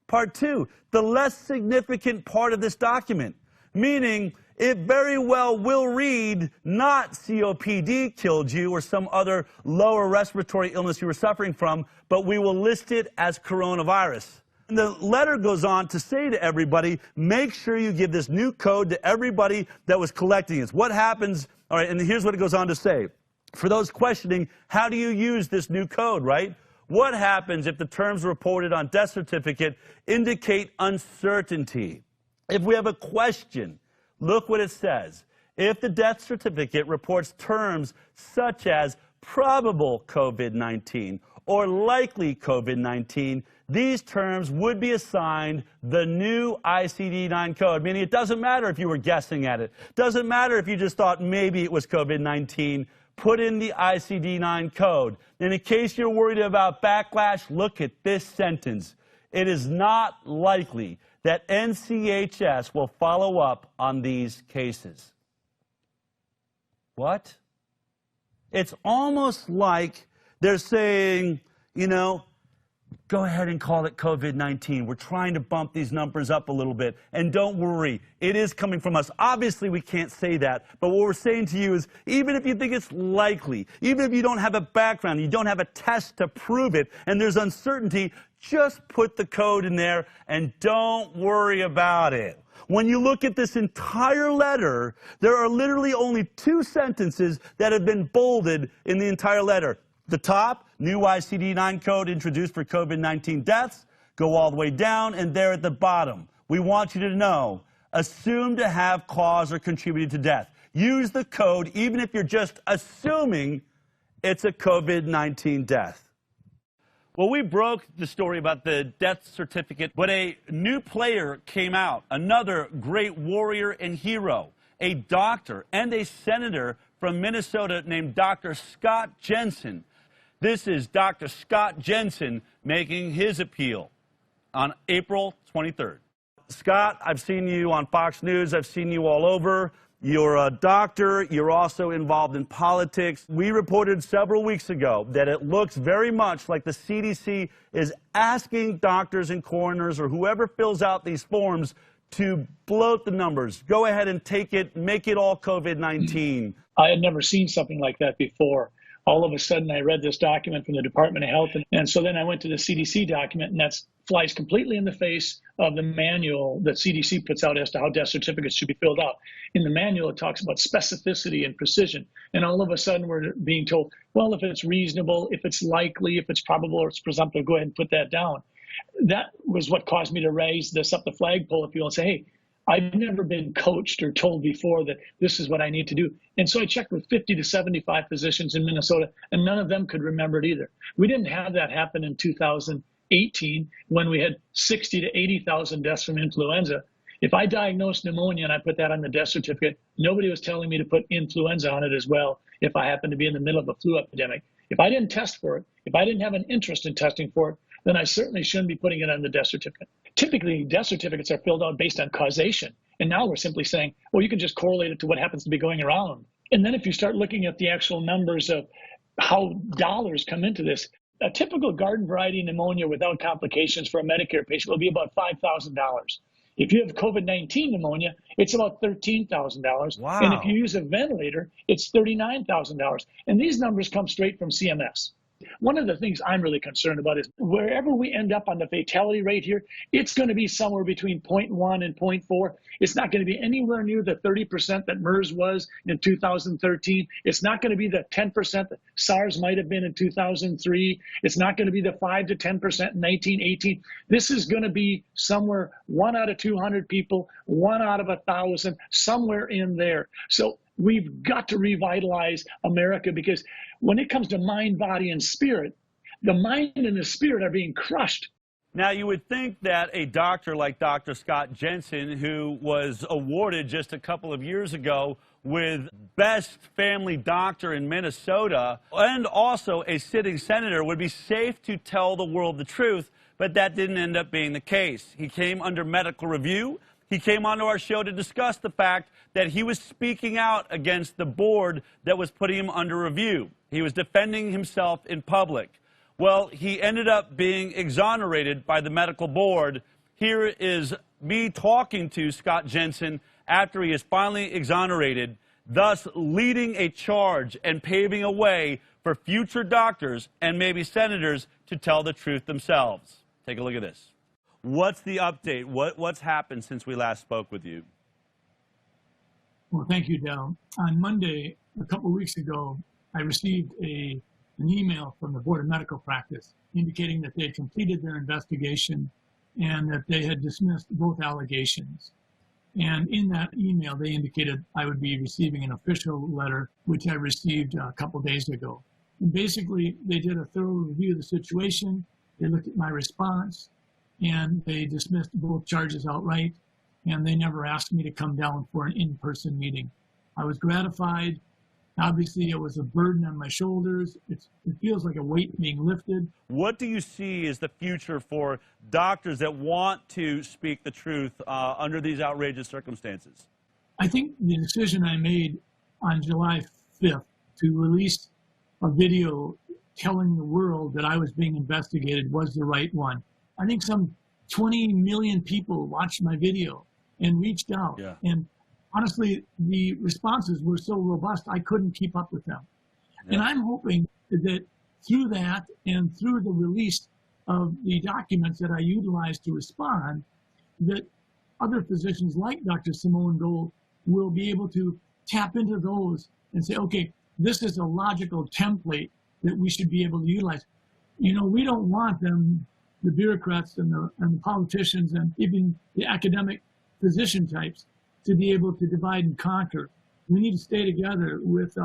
Part 2, the less significant part of this document, meaning it very well will read not COPD killed you or some other lower respiratory illness you were suffering from, but we will list it as coronavirus. And the letter goes on to say to everybody, make sure you give this new code to everybody that was collecting it. What happens, all right, and here's what it goes on to say. For those questioning, how do you use this new code, right? What happens if the terms reported on death certificate indicate uncertainty? If we have a question, look what it says. If the death certificate reports terms such as probable COVID-19 or likely COVID-19, these terms would be assigned the new ICD-9 code, meaning it doesn't matter if you were guessing at it. Doesn't matter if you just thought maybe it was COVID-19. Put in the ICD-9 code. And in case you're worried about backlash, look at this sentence. It is not likely that NCHS will follow up on these cases. What? It's almost like they're saying, you know, go ahead and call it COVID-19. We're trying to bump these numbers up a little bit. And don't worry, it is coming from us. Obviously, we can't say that. But what we're saying to you is, even if you think it's likely, even if you don't have a background, you don't have a test to prove it, and there's uncertainty, just put the code in there and don't worry about it. When you look at this entire letter, there are literally only 2 sentences that have been bolded in the entire letter. The top, new ICD-9 code introduced for COVID-19 deaths. Go all the way down, and there at the bottom, we want you to know, assumed to have caused or contributed to death. Use the code even if you're just assuming it's a COVID-19 death. Well, we broke the story about the death certificate, but a new player came out, another great warrior and hero, a doctor and a senator from Minnesota named Dr. Scott Jensen. This is Dr. Scott Jensen making his appeal on April 23rd. Scott, I've seen you on Fox News. I've seen you all over. You're a doctor. You're also involved in politics. We reported several weeks ago that it looks very much like the CDC is asking doctors and coroners or whoever fills out these forms to bloat the numbers. Go ahead and take it, make it all COVID-19. I had never seen something like that before. All of a sudden, I read this document from the Department of Health, and so then I went to the CDC document, and that flies completely in the face of the manual that CDC puts out as to how death certificates should be filled out. In the manual, it talks about specificity and precision, and all of a sudden, we're being told, well, if it's reasonable, if it's likely, if it's probable, or it's presumptive, go ahead and put that down. That was what caused me to raise this up the flagpole of people and say, hey, I've never been coached or told before that this is what I need to do. And so I checked with 50 to 75 physicians in Minnesota, and none of them could remember it either. We didn't have that happen in 2018 when we had 60 to 80,000 deaths from influenza. If I diagnosed pneumonia and I put that on the death certificate, nobody was telling me to put influenza on it as well if I happened to be in the middle of a flu epidemic. If I didn't test for it, if I didn't have an interest in testing for it, then I certainly shouldn't be putting it on the death certificate. Typically, death certificates are filled out based on causation. And now we're simply saying, well, you can just correlate it to what happens to be going around. And then if you start looking at the actual numbers of how dollars come into this, a typical garden variety pneumonia without complications for a Medicare patient will be about $5,000. If you have COVID-19 pneumonia, it's about $13,000. Wow. And if you use a ventilator, it's $39,000. And these numbers come straight from CMS. One of the things I'm really concerned about is wherever we end up on the fatality rate here, it's going to be somewhere between 0.1 and 0.4. It's not going to be anywhere near the 30% that MERS was in 2013. It's not going to be the 10% that SARS might have been in 2003. It's not going to be the 5 to 10% in 1918. This is going to be somewhere 1 out of 200 people, 1 out of 1,000, somewhere in there. So we've got to revitalize America, because when it comes to mind, body, and spirit, the mind and the spirit are being crushed. Now, you would think that a doctor like Dr. Scott Jensen, who was awarded just a couple of years ago with Best Family Doctor in Minnesota, and also a sitting senator, would be safe to tell the world the truth, but that didn't end up being the case. He came under medical review. He came onto our show to discuss the fact that he was speaking out against the board that was putting him under review. He was defending himself in public. Well, he ended up being exonerated by the medical board. Here is me talking to Scott Jensen after he is finally exonerated, thus leading a charge and paving a way for future doctors and maybe senators to tell the truth themselves. Take a look at this. What's the update? What's happened since we last spoke with you? Well, thank you, Dell. On Monday, a couple of weeks ago, I received an email from the Board of Medical Practice indicating that they had completed their investigation and that they had dismissed both allegations. And in that email, they indicated I would be receiving an official letter, which I received a couple days ago. And basically, they did a thorough review of the situation. They looked at my response, and they dismissed both charges outright. And they never asked me to come down for an in-person meeting. I was gratified. Obviously, it was a burden on my shoulders. It feels like a weight being lifted. What do you see as the future for doctors that want to speak the truth under these outrageous circumstances? I think the decision I made on July 5th to release a video telling the world that I was being investigated was the right one. I think some 20 million people watched my video and reached out. Yeah. And honestly, the responses were so robust, I couldn't keep up with them. Yeah. And I'm hoping that through that and through the release of the documents that I utilized to respond, that other physicians like Dr. Simone Gold will be able to tap into those and say, okay, this is a logical template that we should be able to utilize. You know, we don't want them, the bureaucrats and the politicians and even the academic physician types, to be able to divide and conquer. We need to stay together with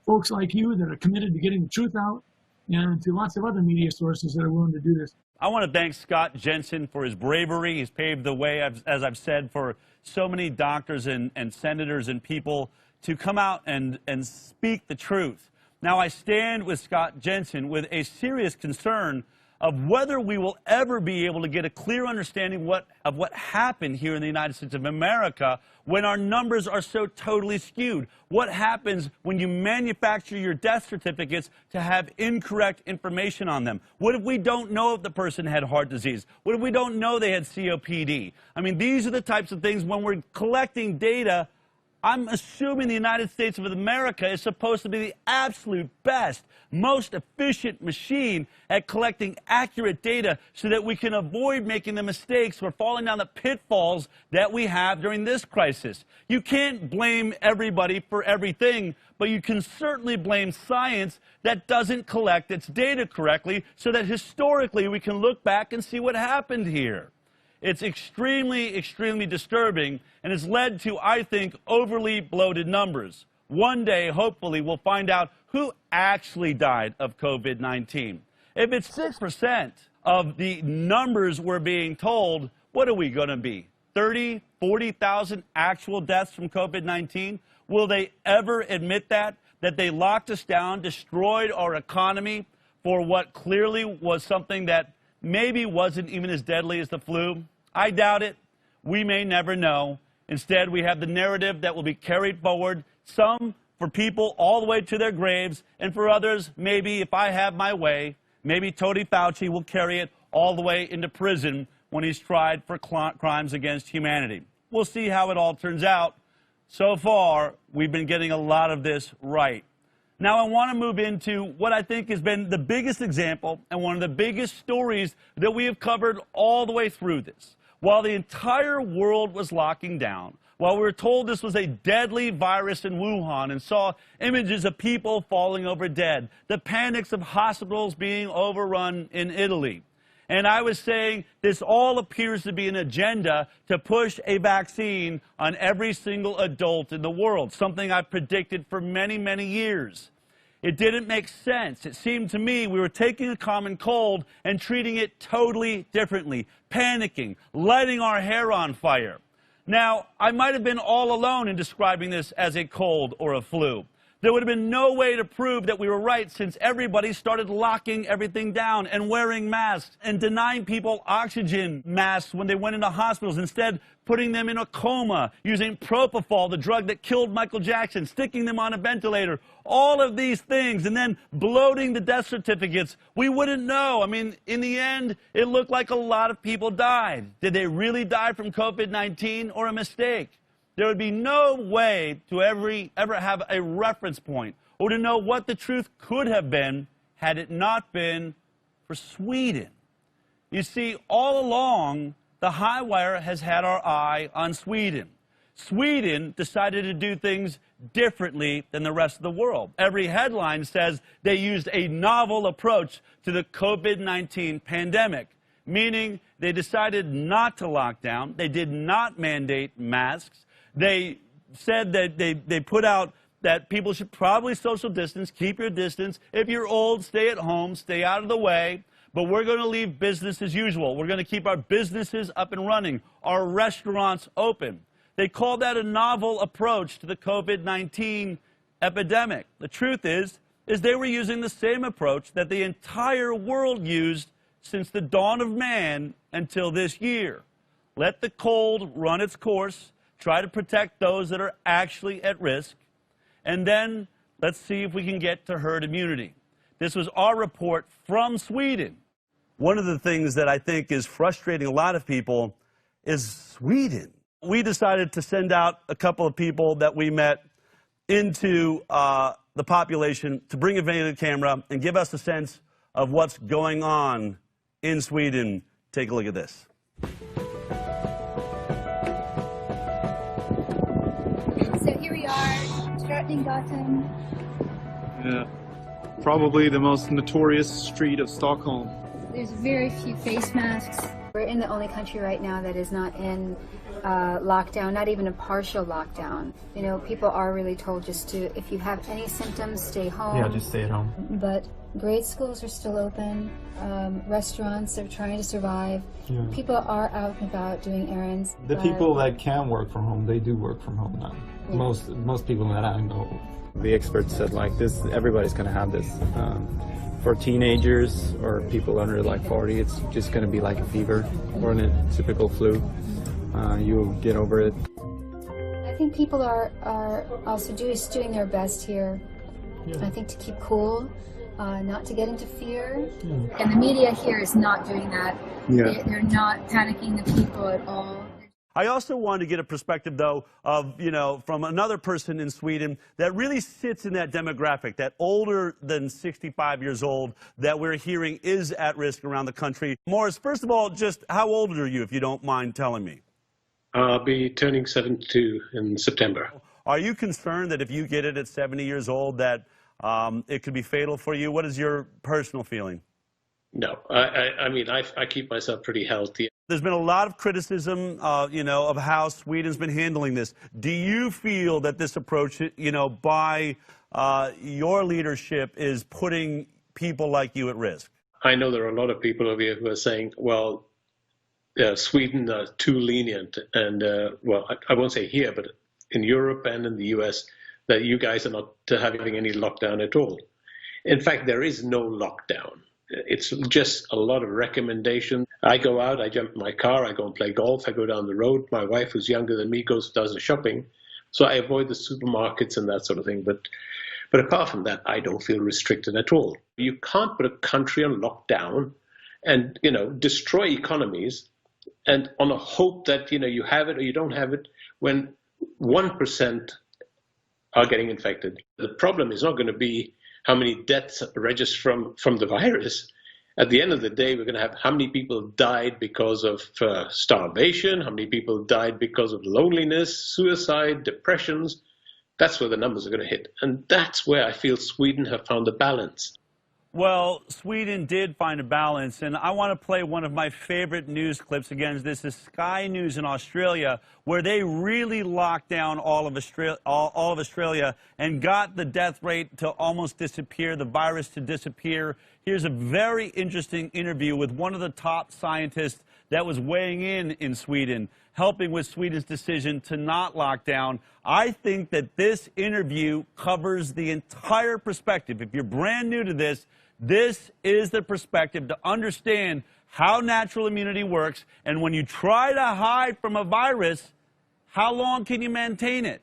folks like you that are committed to getting the truth out, and to lots of other media sources that are willing to do this. I want to thank Scott Jensen for his bravery. He's paved the way, as I've said, for so many doctors and senators and people to come out and speak the truth. Now, I stand with Scott Jensen with a serious concern of whether we will ever be able to get a clear understanding of what happened here in the United States of America when our numbers are so totally skewed. What happens when you manufacture your death certificates to have incorrect information on them? What if we don't know if the person had heart disease? What if we don't know they had COPD? I mean, these are the types of things when we're collecting data. I'm assuming the United States of America is supposed to be the absolute best, most efficient machine at collecting accurate data so that we can avoid making the mistakes or falling down the pitfalls that we have during this crisis. You can't blame everybody for everything, but you can certainly blame science that doesn't collect its data correctly so that historically we can look back and see what happened here. It's extremely, extremely disturbing, and it's led to, I think, overly bloated numbers. One day, hopefully, we'll find out who actually died of COVID-19. If it's 6% of the numbers we're being told, what are we going to be? 30, 40,000 actual deaths from COVID-19? Will they ever admit that they locked us down, destroyed our economy for what clearly was something that maybe wasn't even as deadly as the flu? I doubt it. We may never know. Instead, we have the narrative that will be carried forward, some for people all the way to their graves, and for others, maybe if I have my way, maybe Tony Fauci will carry it all the way into prison when he's tried for crimes against humanity. We'll see how it all turns out. So far, we've been getting a lot of this right. Now, I want to move into what I think has been the biggest example and one of the biggest stories that we have covered all the way through this. While the entire world was locking down, while we were told this was a deadly virus in Wuhan and saw images of people falling over dead, the panics of hospitals being overrun in Italy. And I was saying this all appears to be an agenda to push a vaccine on every single adult in the world, something I've predicted for many, many years. It didn't make sense. It seemed to me we were taking a common cold and treating it totally differently, panicking, lighting our hair on fire. Now, I might have been all alone in describing this as a cold or a flu. There would have been no way to prove that we were right since everybody started locking everything down and wearing masks and denying people oxygen masks when they went into hospitals, instead putting them in a coma, using propofol, the drug that killed Michael Jackson, sticking them on a ventilator, all of these things, and then bloating the death certificates. We wouldn't know. I mean, in the end, it looked like a lot of people died. Did they really die from COVID-19 or a mistake? There would be no way to ever have a reference point or to know what the truth could have been had it not been for Sweden. You see, all along, the Highwire has had our eye on Sweden. Sweden decided to do things differently than the rest of the world. Every headline says they used a novel approach to the COVID-19 pandemic, meaning they decided not to lock down. They did not mandate masks. They said that they put out that people should probably social distance, keep your distance. If you're old, stay at home, stay out of the way. But we're going to leave business as usual. We're going to keep our businesses up and running, our restaurants open. They call that a novel approach to the COVID-19 epidemic. The truth is they were using the same approach that the entire world used since the dawn of man until this year. Let the cold run its course, try to protect those that are actually at risk, and then let's see if we can get to herd immunity. This was our report from Sweden. One of the things that I think is frustrating a lot of people is Sweden. We decided to send out a couple of people that we met into the population to bring a video camera and give us a sense of what's going on in Sweden. Take a look at this. So here we are, Drottninggatan. Yeah, probably the most notorious street of Stockholm. There's very few face masks. We're in the only country right now that is not in lockdown, not even a partial lockdown. You know, people are really told just to, if you have any symptoms, stay home. Yeah, just stay at home. But grade schools are still open. Restaurants are trying to survive. Yeah. People are out and about doing errands. The people that can work from home, they do work from home now. Yeah. Most people that I know. The experts said like this, everybody's going to have this. For teenagers or people under like 40, it's just going to be like a fever or a typical flu. You'll get over it. I think people are also doing their best here. Yeah. I think to keep cool, not to get into fear. Yeah. And the media here is not doing that. Yeah. They're not panicking the people at all. I also wanted to get a perspective, though, of, from another person in Sweden that really sits in that demographic, that older than 65 years old that we're hearing is at risk around the country. Morris, first of all, just how old are you, if you don't mind telling me? I'll be turning 72 in September. Are you concerned that if you get it at 70 years old that it could be fatal for you? What is your personal feeling? No, I mean, I keep myself pretty healthy. There's been a lot of criticism, of how Sweden's been handling this. Do you feel that this approach, by your leadership is putting people like you at risk? I know there are a lot of people over here who are saying, well, Sweden are too lenient. And, I won't say here, but in Europe and in the US, that you guys are not having any lockdown at all. In fact, there is no lockdown. It's just a lot of recommendation. I go out, I jump in my car, I go and play golf, I go down the road. My wife, who's younger than me, does the shopping. So I avoid the supermarkets and that sort of thing. But apart from that, I don't feel restricted at all. You can't put a country on lockdown and, destroy economies and on a hope that, you have it or you don't have it when 1% are getting infected. The problem is not going to be how many deaths register from the virus. At the end of the day, we're going to have how many people died because of starvation, how many people died because of loneliness, suicide, depressions. That's where the numbers are going to hit. And that's where I feel Sweden have found a balance. Well, Sweden did find a balance, and I want to play one of my favorite news clips. Again, this is Sky News in Australia, where they really locked down all of Australia and got the death rate to almost disappear, the virus to disappear. Here's a very interesting interview with one of the top scientists that was weighing in Sweden, helping with Sweden's decision to not lock down. I think that this interview covers the entire perspective. If you're brand new to this, this is the perspective to understand how natural immunity works. And when you try to hide from a virus, how long can you maintain it?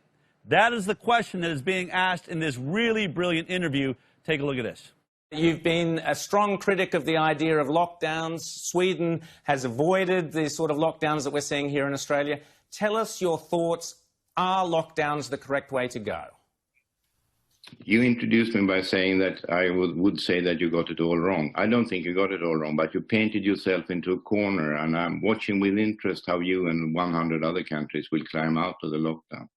That is the question that is being asked in this really brilliant interview. Take a look at this. You've been a strong critic of the idea of lockdowns. Sweden has avoided the sort of lockdowns that we're seeing here in Australia. Tell us your thoughts. Are lockdowns the correct way to go? You introduced me by saying that I would say that you got it all wrong. I don't think you got it all wrong, but you painted yourself into a corner, and I'm watching with interest how you and 100 other countries will climb out of the lockdown.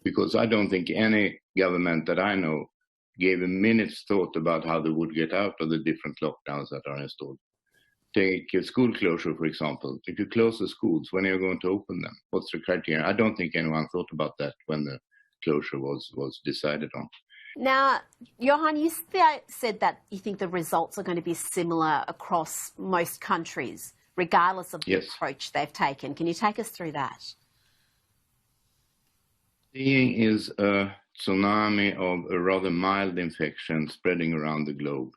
Because I don't think any government that I know gave a minute's thought about how they would get out of the different lockdowns that are installed. Take a school closure, for example. If you close the schools, when are you going to open them? What's the criteria? I don't think anyone thought about that when the closure was decided on. Now, Johan, you said that you think the results are going to be similar across most countries, regardless of the approach they've taken. Can you take us through that? Seeing is a tsunami of a rather mild infection spreading around the globe.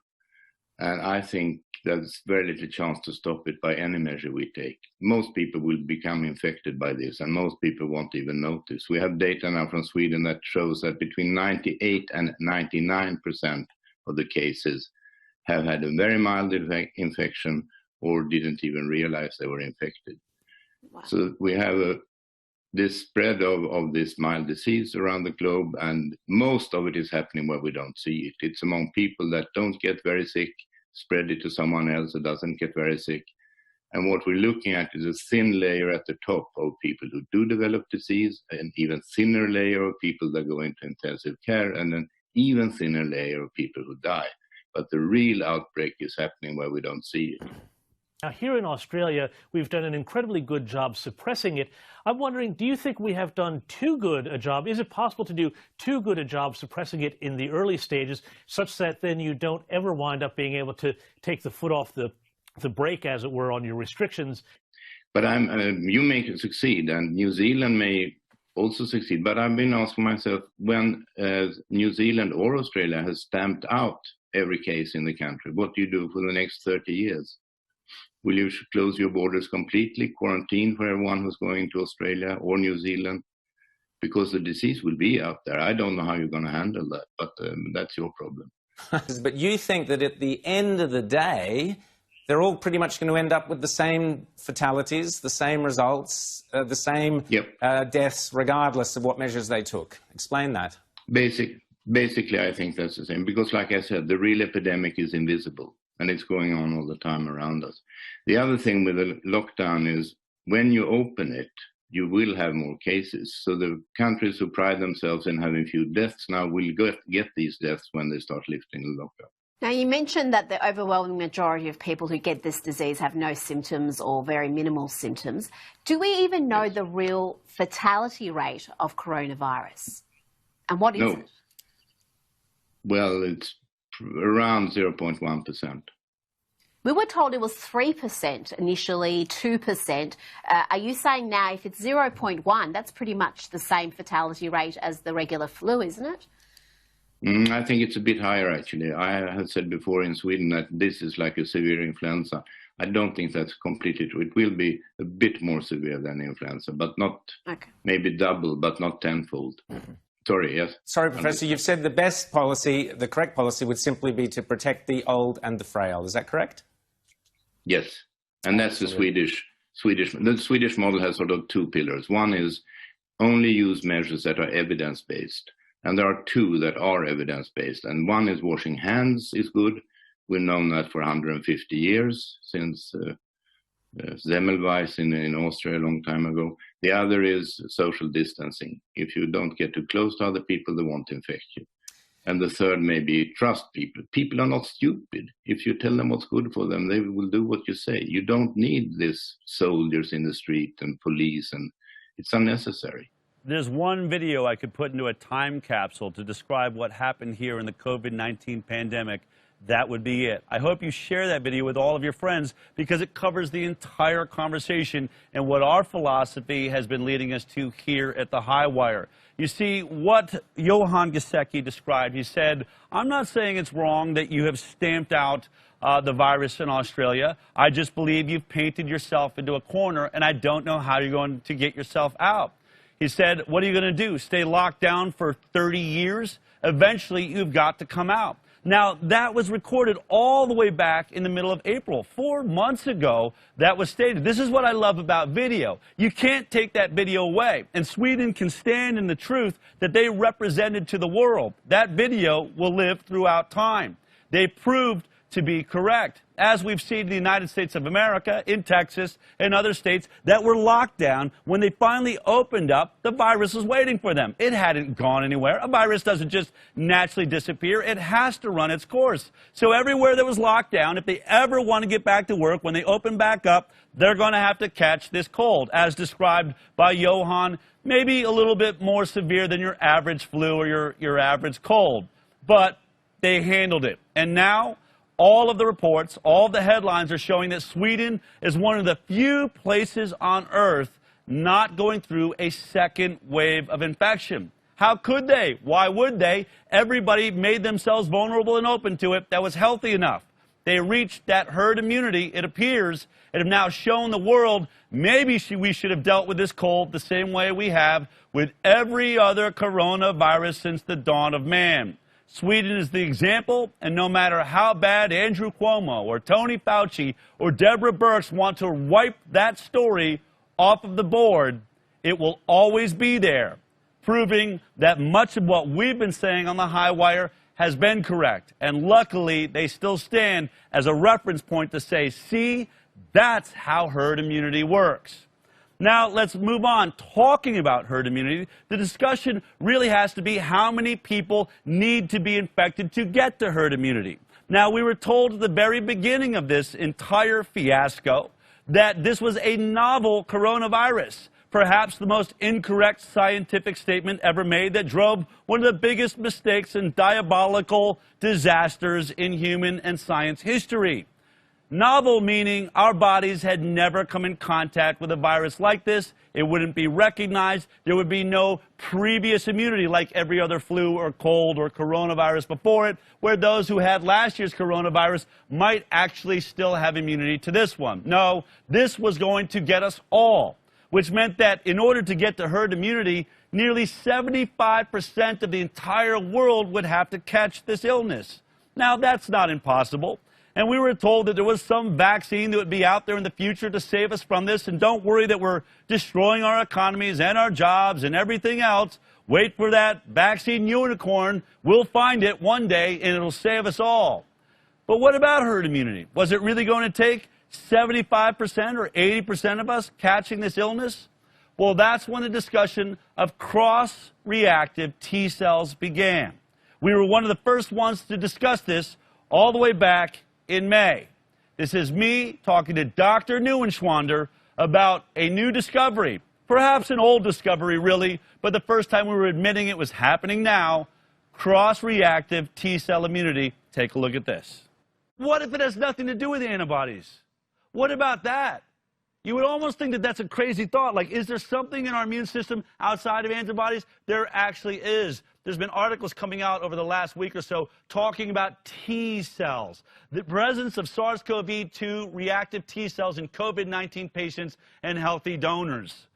And I think there's very little chance to stop it by any measure we take. Most people will become infected by this, and most people won't even notice. We have data now from Sweden that shows that between 98 and 99% of the cases have had a very mild infection or didn't even realize they were infected. Wow. So we have this spread of this mild disease around the globe, and most of it is happening where we don't see it. It's among people that don't get very sick, spread it to someone else that doesn't get very sick. And what we're looking at is a thin layer at the top of people who do develop disease, an even thinner layer of people that go into intensive care, and an even thinner layer of people who die. But the real outbreak is happening where we don't see it. Now, here in Australia, we've done an incredibly good job suppressing it. I'm wondering, do you think we have done too good a job? Is it possible to do too good a job suppressing it in the early stages, such that then you don't ever wind up being able to take the foot off the brake, as it were, on your restrictions? But you may succeed, and New Zealand may also succeed. But I've been asking myself, when New Zealand or Australia has stamped out every case in the country, what do you do for the next 30 years? Will you close your borders completely, quarantine for everyone who's going to Australia or New Zealand? Because the disease will be out there. I don't know how you're going to handle that, but that's your problem. But you think that at the end of the day, they're all pretty much going to end up with the same fatalities, the same results, the same deaths, regardless of what measures they took. Explain that. Basically, I think that's the same. Because like I said, the real epidemic is invisible, and it's going on all the time around us. The other thing with the lockdown is when you open it, you will have more cases. So the countries who pride themselves in having few deaths now will get these deaths when they start lifting the lockdown. Now, you mentioned that the overwhelming majority of people who get this disease have no symptoms or very minimal symptoms. Do we even know the real fatality rate of coronavirus? And what is it? Well, it's around 0.1%. We were told it was 3% initially, 2%. Are you saying now if it's 0.1, that's pretty much the same fatality rate as the regular flu, isn't it? I think it's a bit higher, actually. I have said before in Sweden that this is like a severe influenza. I don't think that's completely true. It will be a bit more severe than influenza, but not maybe double, but not tenfold. Sorry, yes. Sorry, Professor, you've said the best policy, the correct policy would simply be to protect the old and the frail. Is that correct? Yes, and that's the Swedish model has sort of two pillars. One is only use measures that are evidence-based, and there are two that are evidence-based. And one is washing hands is good. We've known that for 150 years, since Semmelweis in Austria a long time ago. The other is social distancing. If you don't get too close to other people, they won't infect you. And the third may be trust people. People are not stupid. If you tell them what's good for them, they will do what you say. You don't need this soldiers in the street and police, and it's unnecessary. There's one video I could put into a time capsule to describe what happened here in the COVID-19 pandemic. That would be it. I hope you share that video with all of your friends because it covers the entire conversation and what our philosophy has been leading us to here at the Highwire. You see, what Johan Gisecki described, he said, I'm not saying it's wrong that you have stamped out the virus in Australia. I just believe you've painted yourself into a corner, and I don't know how you're going to get yourself out. He said, what are you going to do? Stay locked down for 30 years? Eventually, you've got to come out. Now, that was recorded all the way back in the middle of April. 4 months ago, that was stated. This is what I love about video. You can't take that video away. And Sweden can stand in the truth that they represented to the world. That video will live throughout time. They proved to be correct. As we've seen in the United States of America, in Texas, and other states that were locked down, when they finally opened up, the virus was waiting for them. It hadn't gone anywhere. A virus doesn't just naturally disappear. It has to run its course. So everywhere that was locked down, if they ever want to get back to work, when they open back up, they're going to have to catch this cold, as described by Johan, maybe a little bit more severe than your average flu or your average cold. But they handled it. And now, all of the reports, all of the headlines are showing that Sweden is one of the few places on Earth not going through a second wave of infection. How could they? Why would they? Everybody made themselves vulnerable and open to it that was healthy enough. They reached that herd immunity, it appears, and have now shown the world maybe we should have dealt with this cold the same way we have with every other coronavirus since the dawn of man. Sweden is the example, and no matter how bad Andrew Cuomo or Tony Fauci or Deborah Birx want to wipe that story off of the board, it will always be there, proving that much of what we've been saying on the Highwire has been correct. And luckily, they still stand as a reference point to say, see, that's how herd immunity works. Now, let's move on. Talking about herd immunity, the discussion really has to be how many people need to be infected to get to herd immunity. Now, we were told at the very beginning of this entire fiasco that this was a novel coronavirus, perhaps the most incorrect scientific statement ever made that drove one of the biggest mistakes and diabolical disasters in human and science history. Novel meaning our bodies had never come in contact with a virus like this. It wouldn't be recognized. There would be no previous immunity like every other flu or cold or coronavirus before it, where those who had last year's coronavirus might actually still have immunity to this one. No, this was going to get us all, which meant that in order to get to herd immunity, nearly 75% of the entire world would have to catch this illness. Now, that's not impossible. And we were told that there was some vaccine that would be out there in the future to save us from this. And don't worry that we're destroying our economies and our jobs and everything else. Wait for that vaccine unicorn. We'll find it one day and it'll save us all. But what about herd immunity? Was it really going to take 75% or 80% of us catching this illness? Well, that's when the discussion of cross-reactive T cells began. We were one of the first ones to discuss this all the way back in May. This is me talking to Dr. Neuenschwander about a new discovery, perhaps an old discovery really, but the first time we were admitting it was happening now, cross-reactive T-cell immunity. Take a look at this. What if it has nothing to do with antibodies? What about that? You would almost think that that's a crazy thought. Like, is there something in our immune system outside of antibodies? There actually is. There's been articles coming out over the last week or so talking about T cells, the presence of SARS-CoV-2 reactive T cells in COVID-19 patients and healthy donors.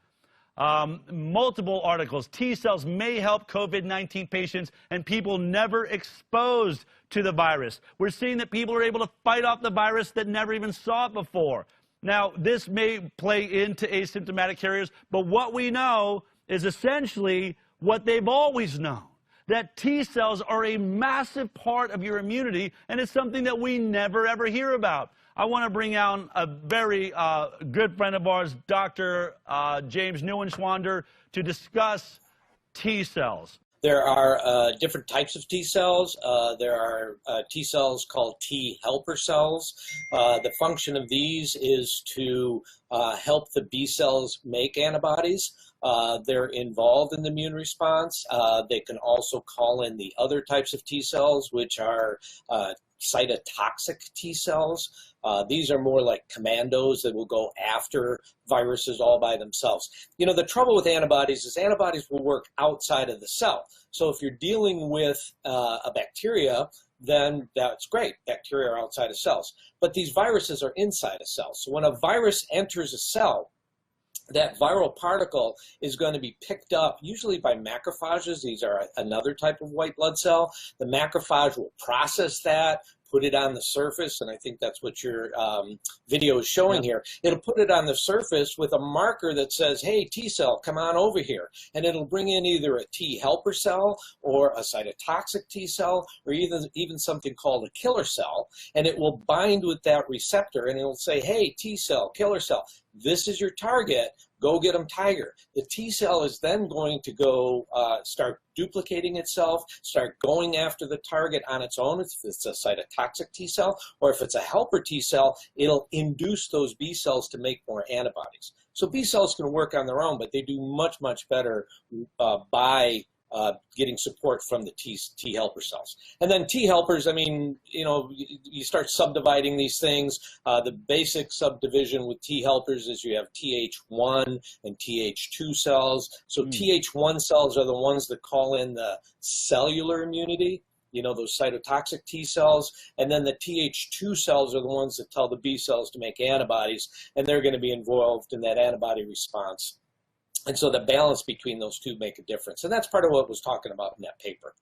Multiple articles. T cells may help COVID-19 patients and people never exposed to the virus. We're seeing that people are able to fight off the virus that never even saw it before. Now, this may play into asymptomatic carriers, but what we know is essentially what they've always known, that T cells are a massive part of your immunity, and it's something that we never, ever hear about. I want to bring out a very good friend of ours, Dr. James Neuenschwander, to discuss T cells. There are different types of T cells. There are T cells called T helper cells. The function of these is to help the B cells make antibodies. They're involved in the immune response. They can also call in the other types of T cells, which are cytotoxic T cells. These are more like commandos that will go after viruses all by themselves. You know, the trouble with antibodies is antibodies will work outside of the cell. So if you're dealing with a bacteria, then that's great. Bacteria are outside of cells. But these viruses are inside a cell. So when a virus enters a cell, that viral particle is going to be picked up usually by macrophages. These are another type of white blood cell. The macrophage will process that, put it on the surface, and I think that's what your video is showing here. It'll put it on the surface with a marker that says, hey, T cell, come on over here. And it'll bring in either a T helper cell or a cytotoxic T cell or even something called a killer cell. And it will bind with that receptor and it'll say, hey, T cell, killer cell, this is your target. Go get them, tiger. The T cell is then going to go start duplicating itself, start going after the target on its own if it's a cytotoxic T cell, or if it's a helper T cell, it'll induce those B cells to make more antibodies. So B cells can work on their own, but they do much, much better by getting support from the T helper cells. And then T helpers, I mean, you start subdividing these things. The basic subdivision with T helpers is you have Th1 and Th2 cells. So Th1 cells are the ones that call in the cellular immunity, those cytotoxic T cells. And then the Th2 cells are the ones that tell the B cells to make antibodies, and they're going to be involved in that antibody response. And so the balance between those two make a difference. And that's part of what was talking about in that paper.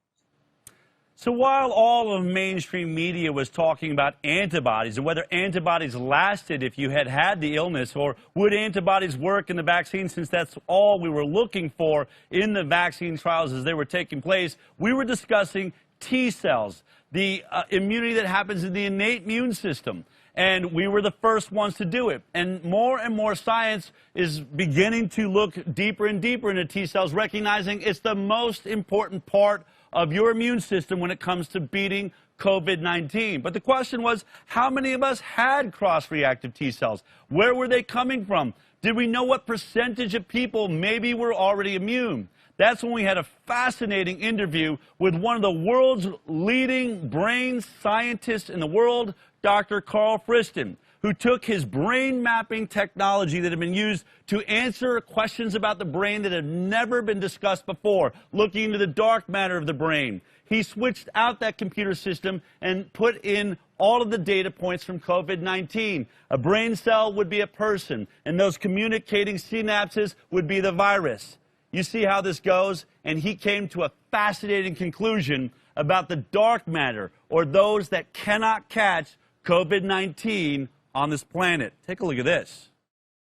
So while all of mainstream media was talking about antibodies and whether antibodies lasted if you had had the illness, or would antibodies work in the vaccine, since that's all we were looking for in the vaccine trials as they were taking place, we were discussing T cells, the immunity that happens in the innate immune system. And we were the first ones to do it. And more science is beginning to look deeper and deeper into T cells, recognizing it's the most important part of your immune system when it comes to beating COVID-19. But the question was, how many of us had cross-reactive T cells? Where were they coming from? Did we know what percentage of people maybe were already immune? That's when we had a fascinating interview with one of the world's leading brain scientists in the world, Dr. Carl Friston, who took his brain mapping technology that had been used to answer questions about the brain that had never been discussed before, looking into the dark matter of the brain. He switched out that computer system and put in all of the data points from COVID-19. A brain cell would be a person, and those communicating synapses would be the virus. You see how this goes? And he came to a fascinating conclusion about the dark matter, or those that cannot catch COVID-19 on this planet. Take a look at this.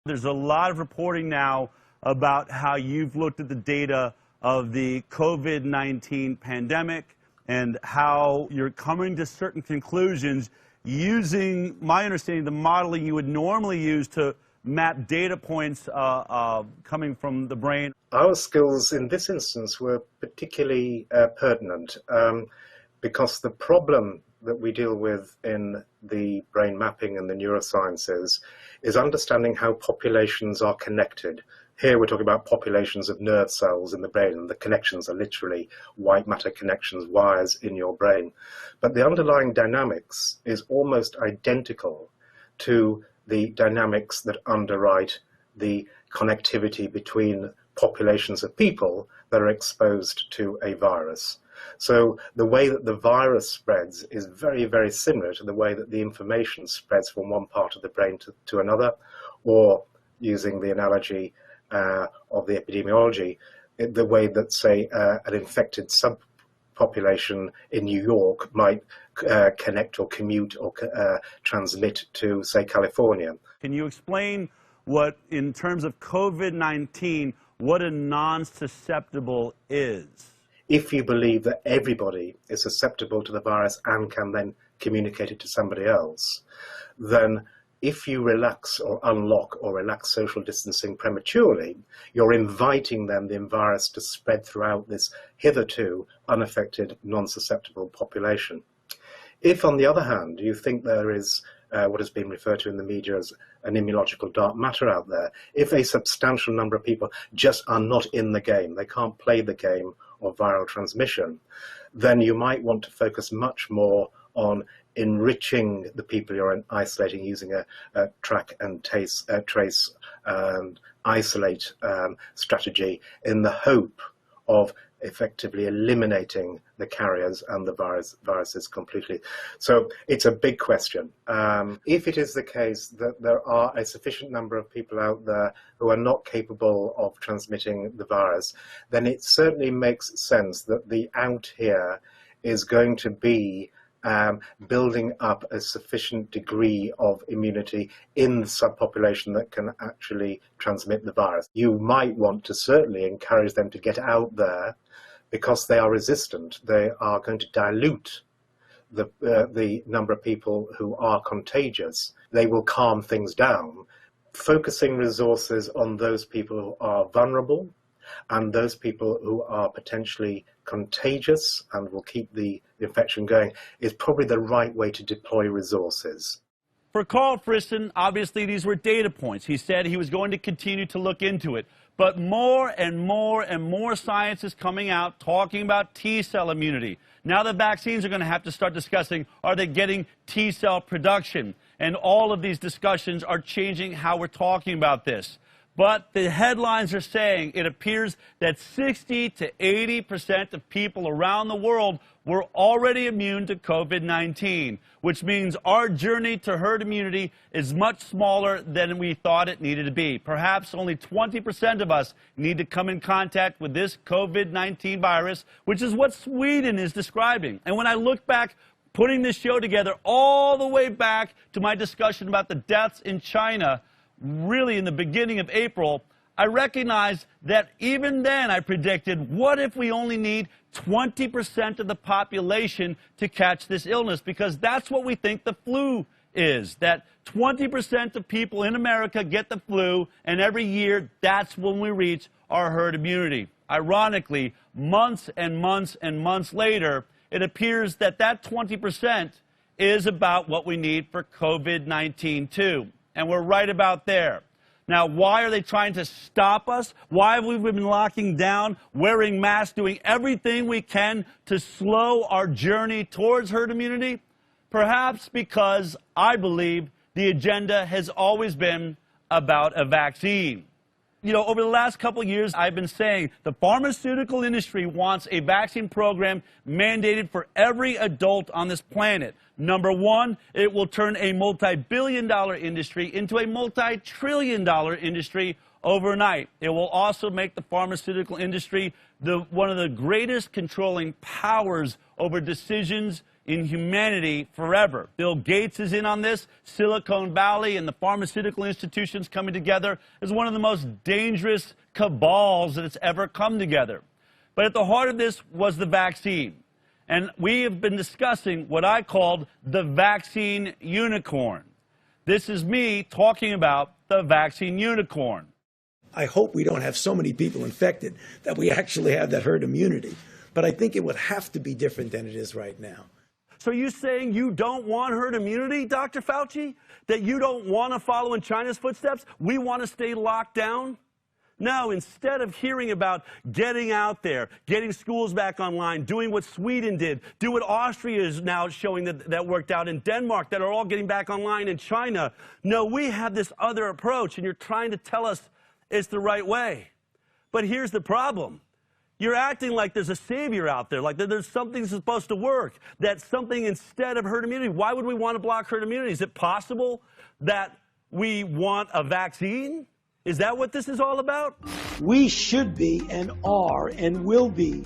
There's a lot of reporting now about how you've looked at the data of the COVID-19 pandemic and how you're coming to certain conclusions using, my understanding, the modeling you would normally use to map data points coming from the brain. Our skills in this instance were particularly pertinent because the problem that we deal with in the brain mapping and the neurosciences is understanding how populations are connected. Here we're talking about populations of nerve cells in the brain, and the connections are literally white matter connections, wires in your brain. But the underlying dynamics is almost identical to the dynamics that underwrite the connectivity between populations of people that are exposed to a virus. So the way that the virus spreads is very, very similar to the way that the information spreads from one part of the brain to another, or using the analogy of the epidemiology, the way that, say, an infected subpopulation in New York might connect or commute or transmit to, say, California. Can you explain what, in terms of COVID-19, what a non-susceptible is? If you believe that everybody is susceptible to the virus and can then communicate it to somebody else, then if you relax or unlock or relax social distancing prematurely, you're inviting then the virus to spread throughout this hitherto unaffected, non-susceptible population. If, on the other hand, you think there is what has been referred to in the media as an immunological dark matter out there, if a substantial number of people just are not in the game, they can't play the game of viral transmission, then you might want to focus much more on enriching the people you're isolating using a track and trace and isolate strategy, in the hope of effectively eliminating the carriers and the viruses completely. So it's a big question. If it is the case that there are a sufficient number of people out there who are not capable of transmitting the virus, then it certainly makes sense that the out here is going to be building up a sufficient degree of immunity in the subpopulation that can actually transmit the virus. You might want to certainly encourage them to get out there because they are resistant. They are going to dilute the number of people who are contagious. They will calm things down. Focusing resources on those people who are vulnerable and those people who are potentially contagious and will keep the infection going is probably the right way to deploy resources. For Carl Friston, obviously these were data points. He said he was going to continue to look into it. But more and more and more science is coming out talking about T-cell immunity. Now the vaccines are going to have to start discussing, are they getting T-cell production? And all of these discussions are changing how we're talking about this. But the headlines are saying it appears that 60 to 80% of people around the world were already immune to COVID-19, which means our journey to herd immunity is much smaller than we thought it needed to be. Perhaps only 20% of us need to come in contact with this COVID-19 virus, which is what Sweden is describing. And when I look back, putting this show together all the way back to my discussion about the deaths in China, really in the beginning of April, I recognized that even then I predicted, what if we only need 20% of the population to catch this illness? Because that's what we think the flu is, that 20% of people in America get the flu, and every year that's when we reach our herd immunity. Ironically, months and months and months later, it appears that that 20% is about what we need for COVID-19 too. And we're right about there. Now, why are they trying to stop us? Why have we been locking down, wearing masks, doing everything we can to slow our journey towards herd immunity? Perhaps because I believe the agenda has always been about a vaccine. You know, over the last couple of years, I've been saying the pharmaceutical industry wants a vaccine program mandated for every adult on this planet. Number one, it will turn a multi-billion-dollar industry into a multi-trillion-dollar industry overnight. It will also make the pharmaceutical industry one of the greatest controlling powers over decisions in humanity forever. Bill Gates is in on this. Silicon Valley and the pharmaceutical institutions coming together is one of the most dangerous cabals that has ever come together. But at the heart of this was the vaccine. And we have been discussing what I called the vaccine unicorn. This is me talking about the vaccine unicorn. I hope we don't have so many people infected that we actually have that herd immunity. But I think it would have to be different than it is right now. So you saying you don't want herd immunity, Dr. Fauci? That you don't want to follow in China's footsteps? We want to stay locked down? No, instead of hearing about getting out there, getting schools back online, doing what Sweden did, do what Austria is now showing that worked out in Denmark, that are all getting back online in China. No, we have this other approach, and you're trying to tell us it's the right way. But here's the problem. You're acting like there's a savior out there, like there's something supposed to work, that something instead of herd immunity. Why would we want to block herd immunity? Is it possible that we want a vaccine? Is that what this is all about? We should be and are and will be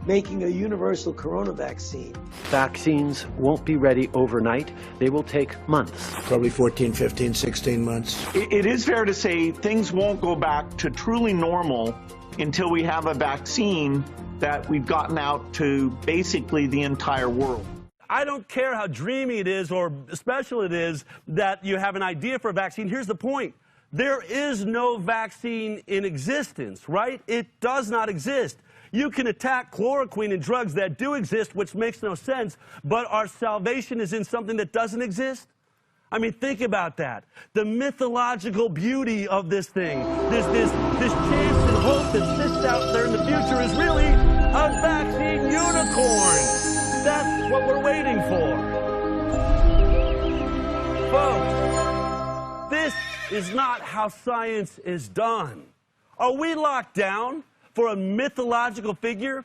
making a universal corona vaccine. Vaccines won't be ready overnight. They will take months. Probably 14, 15, 16 months. It is fair to say things won't go back to truly normal until we have a vaccine that we've gotten out to basically the entire world. I don't care how dreamy it is or special it is that you have an idea for a vaccine. Here's the point. There is no vaccine in existence, right? It does not exist. You can attack chloroquine and drugs that do exist, which makes no sense, but our salvation is in something that doesn't exist? I mean, think about that. The mythological beauty of this thing, this chance and hope that sits out there in the future is really a vaccine unicorn. That's what we're waiting for. Folks, this is not how science is done. Are we locked down for a mythological figure?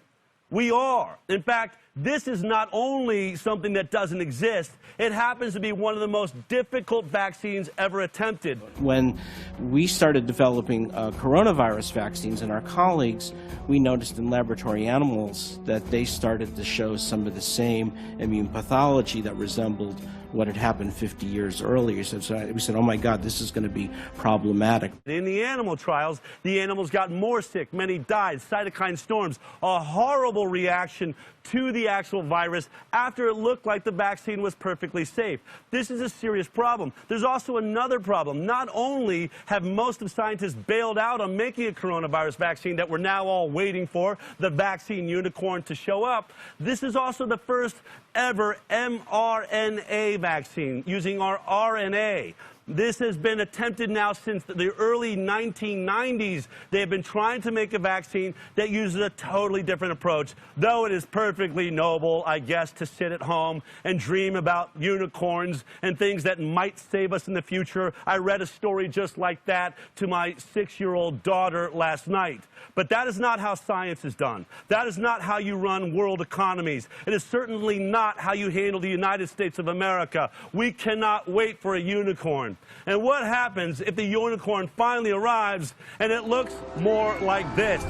We are. In fact, this is not only something that doesn't exist, it happens to be one of the most difficult vaccines ever attempted. When we started developing coronavirus vaccines and our colleagues, we noticed in laboratory animals that they started to show some of the same immune pathology that resembled what had happened 50 years earlier. So we said, oh my God, this is going to be problematic. In the animal trials, the animals got more sick. Many died, cytokine storms, a horrible reaction to the actual virus after it looked like the vaccine was perfectly safe. This is a serious problem. There's also another problem. Not only have most of scientists bailed out on making a coronavirus vaccine that we're now all waiting for, the vaccine unicorn, to show up, this is also the first ever mRNA vaccine using our RNA. This has been attempted now since the early 1990s. They have been trying to make a vaccine that uses a totally different approach, though it is perfectly noble, I guess, to sit at home and dream about unicorns and things that might save us in the future. I read a story just like that to my 6-year-old daughter last night. But that is not how science is done. That is not how you run world economies. It is certainly not how you handle the United States of America. We cannot wait for a unicorn. And what happens if the unicorn finally arrives and it looks more like this?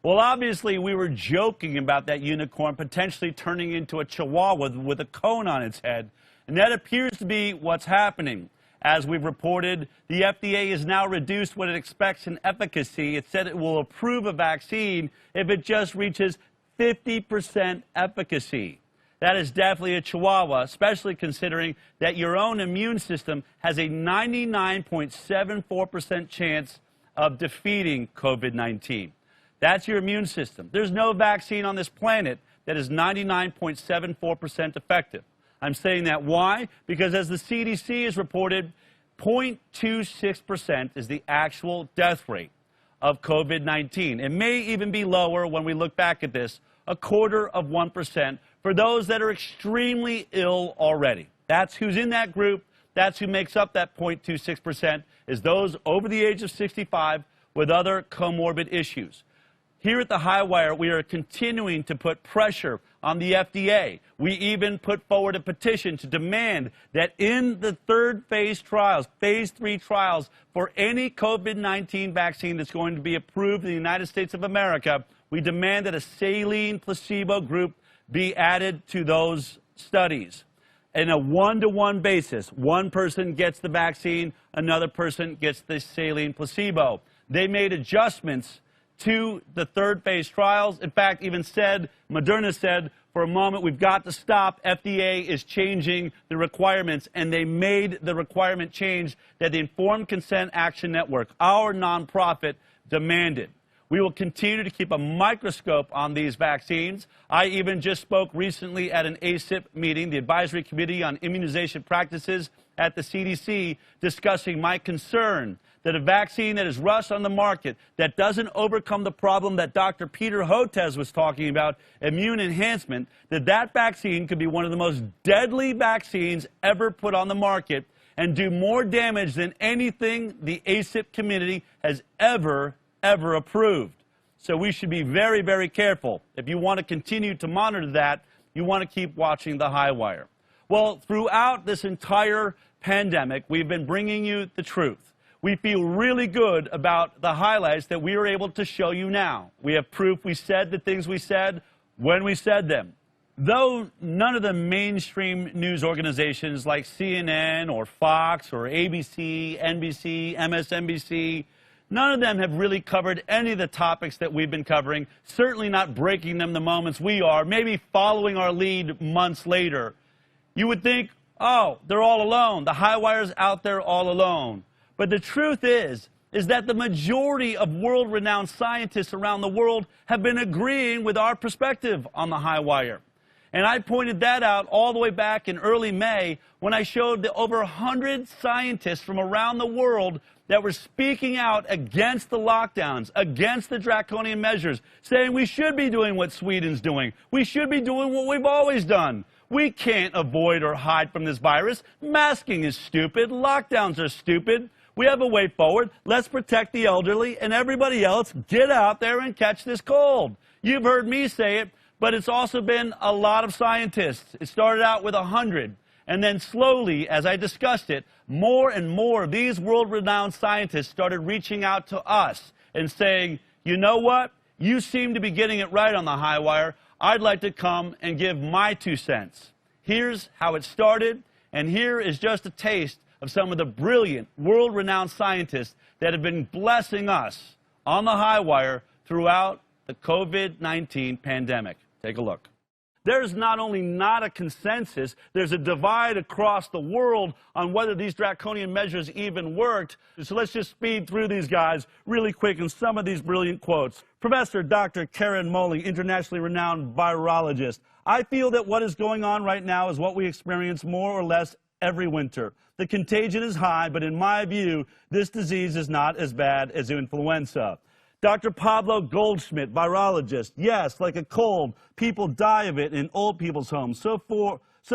Well, obviously, we were joking about that unicorn potentially turning into a chihuahua with a cone on its head. And that appears to be what's happening. As we've reported, the FDA has now reduced what it expects in efficacy. It said it will approve a vaccine if it just reaches 50% efficacy. That is definitely a chihuahua, especially considering that your own immune system has a 99.74% chance of defeating COVID-19. That's your immune system. There's no vaccine on this planet that is 99.74% effective. I'm saying that why? Because as the CDC has reported, 0.26% is the actual death rate of COVID-19. It may even be lower when we look back at this, 0.25% for those that are extremely ill already. That's who's in that group. That's who makes up that 0.26%, is those over the age of 65 with other comorbid issues. Here at the Highwire, we are continuing to put pressure on the FDA. We even put forward a petition to demand that in the third phase trials, phase 3 trials, for any COVID-19 vaccine that's going to be approved in the United States of America, we demand that a saline placebo group be added to those studies. In a one-to-one basis, one person gets the vaccine, another person gets the saline placebo. They made adjustments to the third phase trials. In fact, even said, Moderna said, for a moment, we've got to stop. FDA is changing the requirements, and they made the requirement change that the Informed Consent Action Network, our nonprofit, demanded. We will continue to keep a microscope on these vaccines. I even just spoke recently at an ACIP meeting, the Advisory Committee on Immunization Practices at the CDC, discussing my concern that a vaccine that is rushed on the market that doesn't overcome the problem that Dr. Peter Hotez was talking about, immune enhancement, that vaccine could be one of the most deadly vaccines ever put on the market and do more damage than anything the ACIP community has ever approved. So we should be very, very careful. If you want to continue to monitor that, you want to keep watching the Highwire. Well, throughout this entire pandemic, we've been bringing you the truth. We feel really good about the highlights that we are able to show you now. We have proof we said the things we said when we said them. Though none of the mainstream news organizations like CNN or Fox or ABC, NBC, MSNBC, none of them have really covered any of the topics that we've been covering, certainly not breaking them the moments we are, maybe following our lead months later. You would think, oh, they're all alone. The Highwire's out there all alone. But the truth is that the majority of world-renowned scientists around the world have been agreeing with our perspective on the Highwire. And I pointed that out all the way back in early May when I showed the over 100 scientists from around the world that were speaking out against the lockdowns, against the draconian measures, saying we should be doing what Sweden's doing. We should be doing what we've always done. We can't avoid or hide from this virus. Masking is stupid. Lockdowns are stupid. We have a way forward. Let's protect the elderly and everybody else. Get out there and catch this cold. You've heard me say it, but it's also been a lot of scientists. It started out with 100, and then slowly, as I discussed it, more and more of these world-renowned scientists started reaching out to us and saying, you know what? You seem to be getting it right on the Highwire. I'd like to come and give my 2 cents. Here's how it started, and here is just a taste of some of the brilliant, world-renowned scientists that have been blessing us on the Highwire throughout the COVID-19 pandemic. Take a look. There's not only not a consensus, there's a divide across the world on whether these draconian measures even worked. So let's just speed through these guys really quick and some of these brilliant quotes. Professor Dr. Karen Moley, internationally renowned virologist. I feel that what is going on right now is what we experience more or less every winter. The contagion is high, but in my view, this disease is not as bad as influenza. Dr. Pablo Goldschmidt, virologist. Yes, like a cold, people die of it in old people's homes. So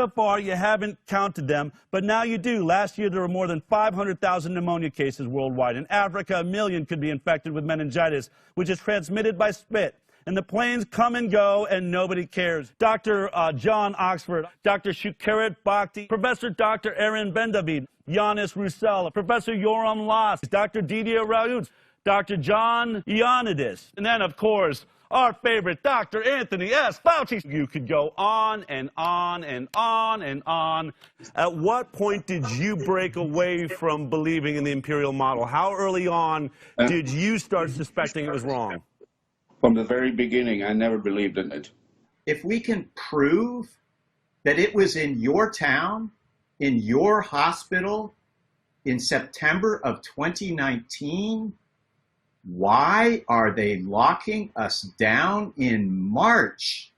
far, you haven't counted them, but now you do. Last year, there were more than 500,000 pneumonia cases worldwide. In Africa, 1 million could be infected with meningitis, which is transmitted by spit. And the planes come and go, and nobody cares. Dr. John Oxford, Dr. Shukarat Bhakti, Professor Dr. Aaron Ben-David, Yanis Roussel, Professor Yoram Las, Dr. Didier Raoult, Dr. John Ioannidis, and then, of course, our favorite Dr. Anthony S. Fauci. You could go on and on and on and on. At what point did you break away from believing in the imperial model? How early on did you start suspecting it was wrong? From the very beginning, I never believed in it. If we can prove that it was in your town, in your hospital, in September of 2019, why are they locking us down in March?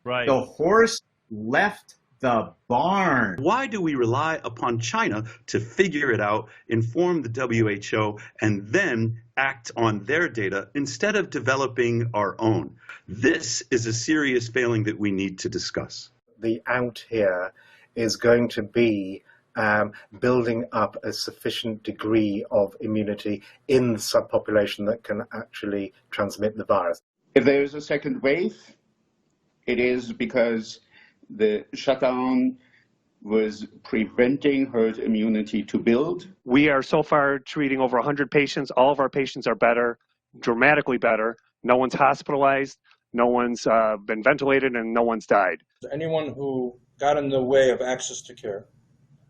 Right. The horse left the barn. Why do we rely upon China to figure it out, inform the WHO, and then act on their data instead of developing our own? This is a serious failing that we need to discuss. The out here is going to be building up a sufficient degree of immunity in the subpopulation that can actually transmit the virus. If there is a second wave, it is because the shutdown was preventing herd immunity to build. We are so far treating over 100 patients. All of our patients are better, dramatically better. No one's hospitalized, no one's been ventilated, and no one's died. Anyone who got in the way of access to care,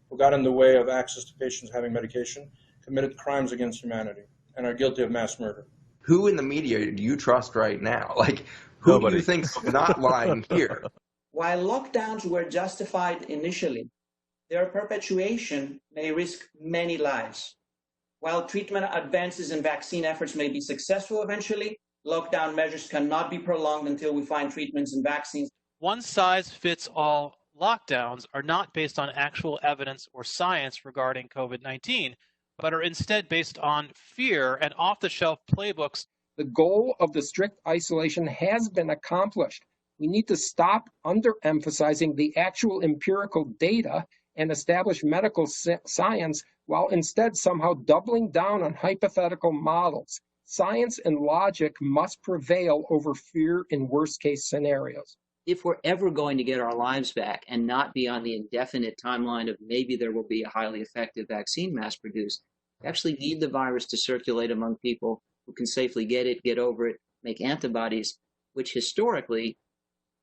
who got in the way of access to patients having medication, committed crimes against humanity and are guilty of mass murder. Who in the media do you trust right now? Like, who do you think's not lying here? While lockdowns were justified initially, their perpetuation may risk many lives. While treatment advances and vaccine efforts may be successful eventually, lockdown measures cannot be prolonged until we find treatments and vaccines. One-size-fits-all lockdowns are not based on actual evidence or science regarding COVID-19, but are instead based on fear and off-the-shelf playbooks. The goal of the strict isolation has been accomplished. We need to stop underemphasizing the actual empirical data and establish medical science while instead somehow doubling down on hypothetical models. Science and logic must prevail over fear in worst-case scenarios. If we're ever going to get our lives back and not be on the indefinite timeline of maybe there will be a highly effective vaccine mass-produced, we actually need the virus to circulate among people who can safely get it, get over it, make antibodies, which historically,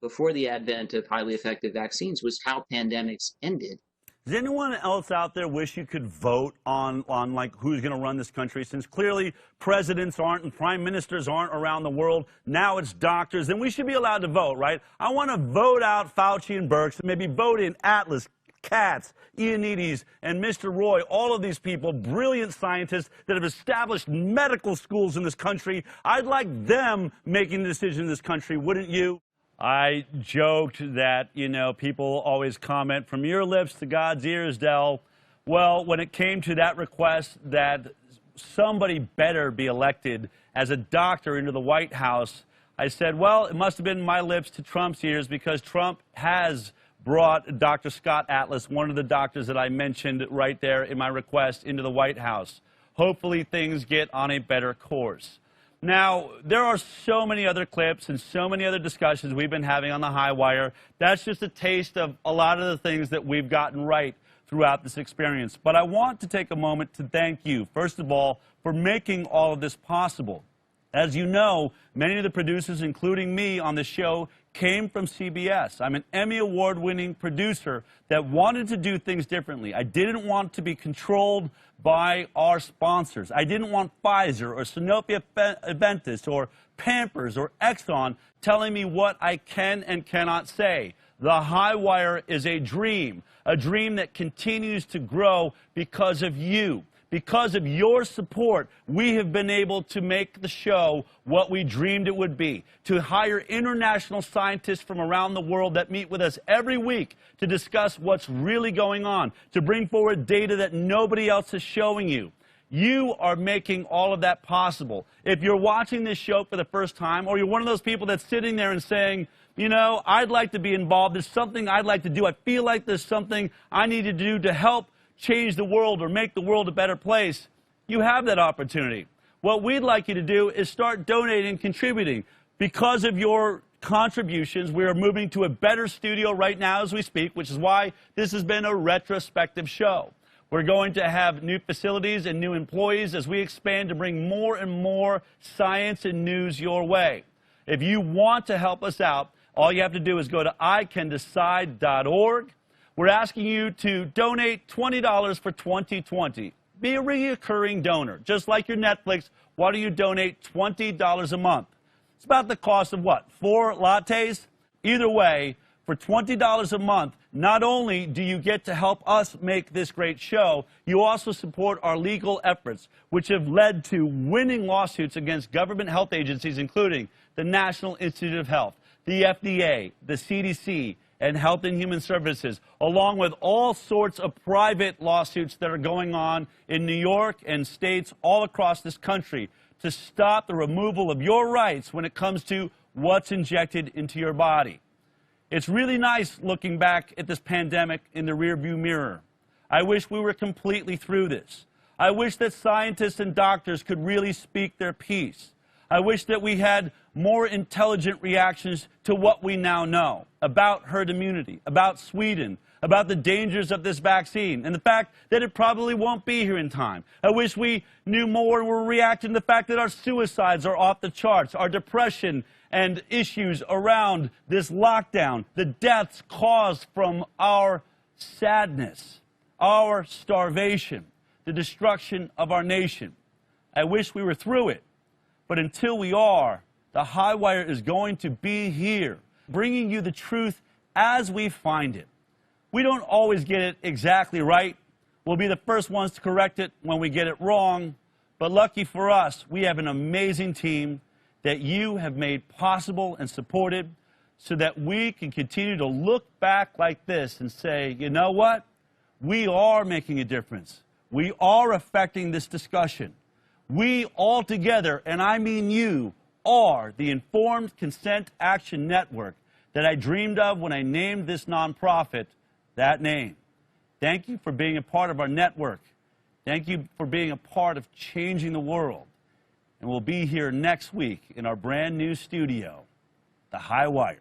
before the advent of highly effective vaccines, was how pandemics ended. Does anyone else out there wish you could vote on like who's going to run this country? Since clearly presidents aren't and prime ministers aren't around the world, now it's doctors, then we should be allowed to vote, right? I want to vote out Fauci and Birx, and maybe vote in Atlas, Katz, Ioannidis, and Mr. Roy, all of these people, brilliant scientists that have established medical schools in this country. I'd like them making the decision in this country, wouldn't you? I joked that, you know, people always comment from your lips to God's ears, Del. Well, when it came to that request that somebody better be elected as a doctor into the White House, I said, well, it must have been my lips to Trump's ears because Trump has brought Dr. Scott Atlas, one of the doctors that I mentioned right there in my request, into the White House. Hopefully things get on a better course. Now, there are so many other clips and so many other discussions we've been having on the Highwire. That's just a taste of a lot of the things that we've gotten right throughout this experience. But I want to take a moment to thank you, first of all, for making all of this possible. As you know, many of the producers, including me on the show, came from CBS. I'm an Emmy Award-winning producer that wanted to do things differently. I didn't want to be controlled by our sponsors. I didn't want Pfizer or Sanofi Aventis or Pampers or Exxon telling me what I can and cannot say. The Highwire is a dream that continues to grow because of you. Because of your support, we have been able to make the show what we dreamed it would be, to hire international scientists from around the world that meet with us every week to discuss what's really going on, to bring forward data that nobody else is showing you. You are making all of that possible. If you're watching this show for the first time, or you're one of those people that's sitting there and saying, you know, I'd like to be involved, there's something I'd like to do, I feel like there's something I need to do to help change the world or make the world a better place, you have that opportunity. What we'd like you to do is start donating and contributing. Because of your contributions, we are moving to a better studio right now as we speak, which is why this has been a retrospective show. We're going to have new facilities and new employees as we expand to bring more and more science and news your way. If you want to help us out, all you have to do is go to ICanDecide.org. We're asking you to donate $20 for 2020. Be a recurring donor. Just like your Netflix, why don't you donate $20 a month? It's about the cost of what, 4 lattes? Either way, for $20 a month, not only do you get to help us make this great show, you also support our legal efforts, which have led to winning lawsuits against government health agencies, including the National Institute of Health, the FDA, the CDC, and Health and Human Services, along with all sorts of private lawsuits that are going on in New York and states all across this country to stop the removal of your rights when it comes to what's injected into your body. It's really nice looking back at this pandemic in the rearview mirror. I wish we were completely through this. I wish that scientists and doctors could really speak their piece. I wish that we had more intelligent reactions to what we now know about herd immunity, about Sweden, about the dangers of this vaccine, and the fact that it probably won't be here in time. I wish we knew more and were reacting to the fact that our suicides are off the charts, our depression and issues around this lockdown, the deaths caused from our sadness, our starvation, the destruction of our nation. I wish we were through it. But until we are, the Highwire is going to be here, bringing you the truth as we find it. We don't always get it exactly right. We'll be the first ones to correct it when we get it wrong. But lucky for us, we have an amazing team that you have made possible and supported so that we can continue to look back like this and say, you know what? We are making a difference. We are affecting this discussion. We all together, and I mean you, are the Informed Consent Action Network that I dreamed of when I named this nonprofit that name. Thank you for being a part of our network. Thank you for being a part of changing the world. And we'll be here next week in our brand new studio, the Highwire.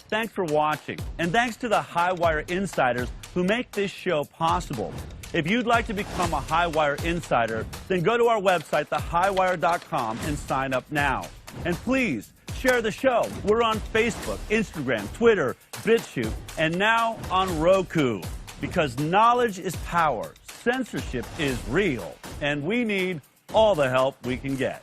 Thanks for watching, and thanks to the Highwire Insiders who make this show possible. If you'd like to become a Highwire Insider, then go to our website, thehighwire.com, and sign up now. And please, share the show. We're on Facebook, Instagram, Twitter, BitChute, and now on Roku. Because knowledge is power, censorship is real, and we need all the help we can get.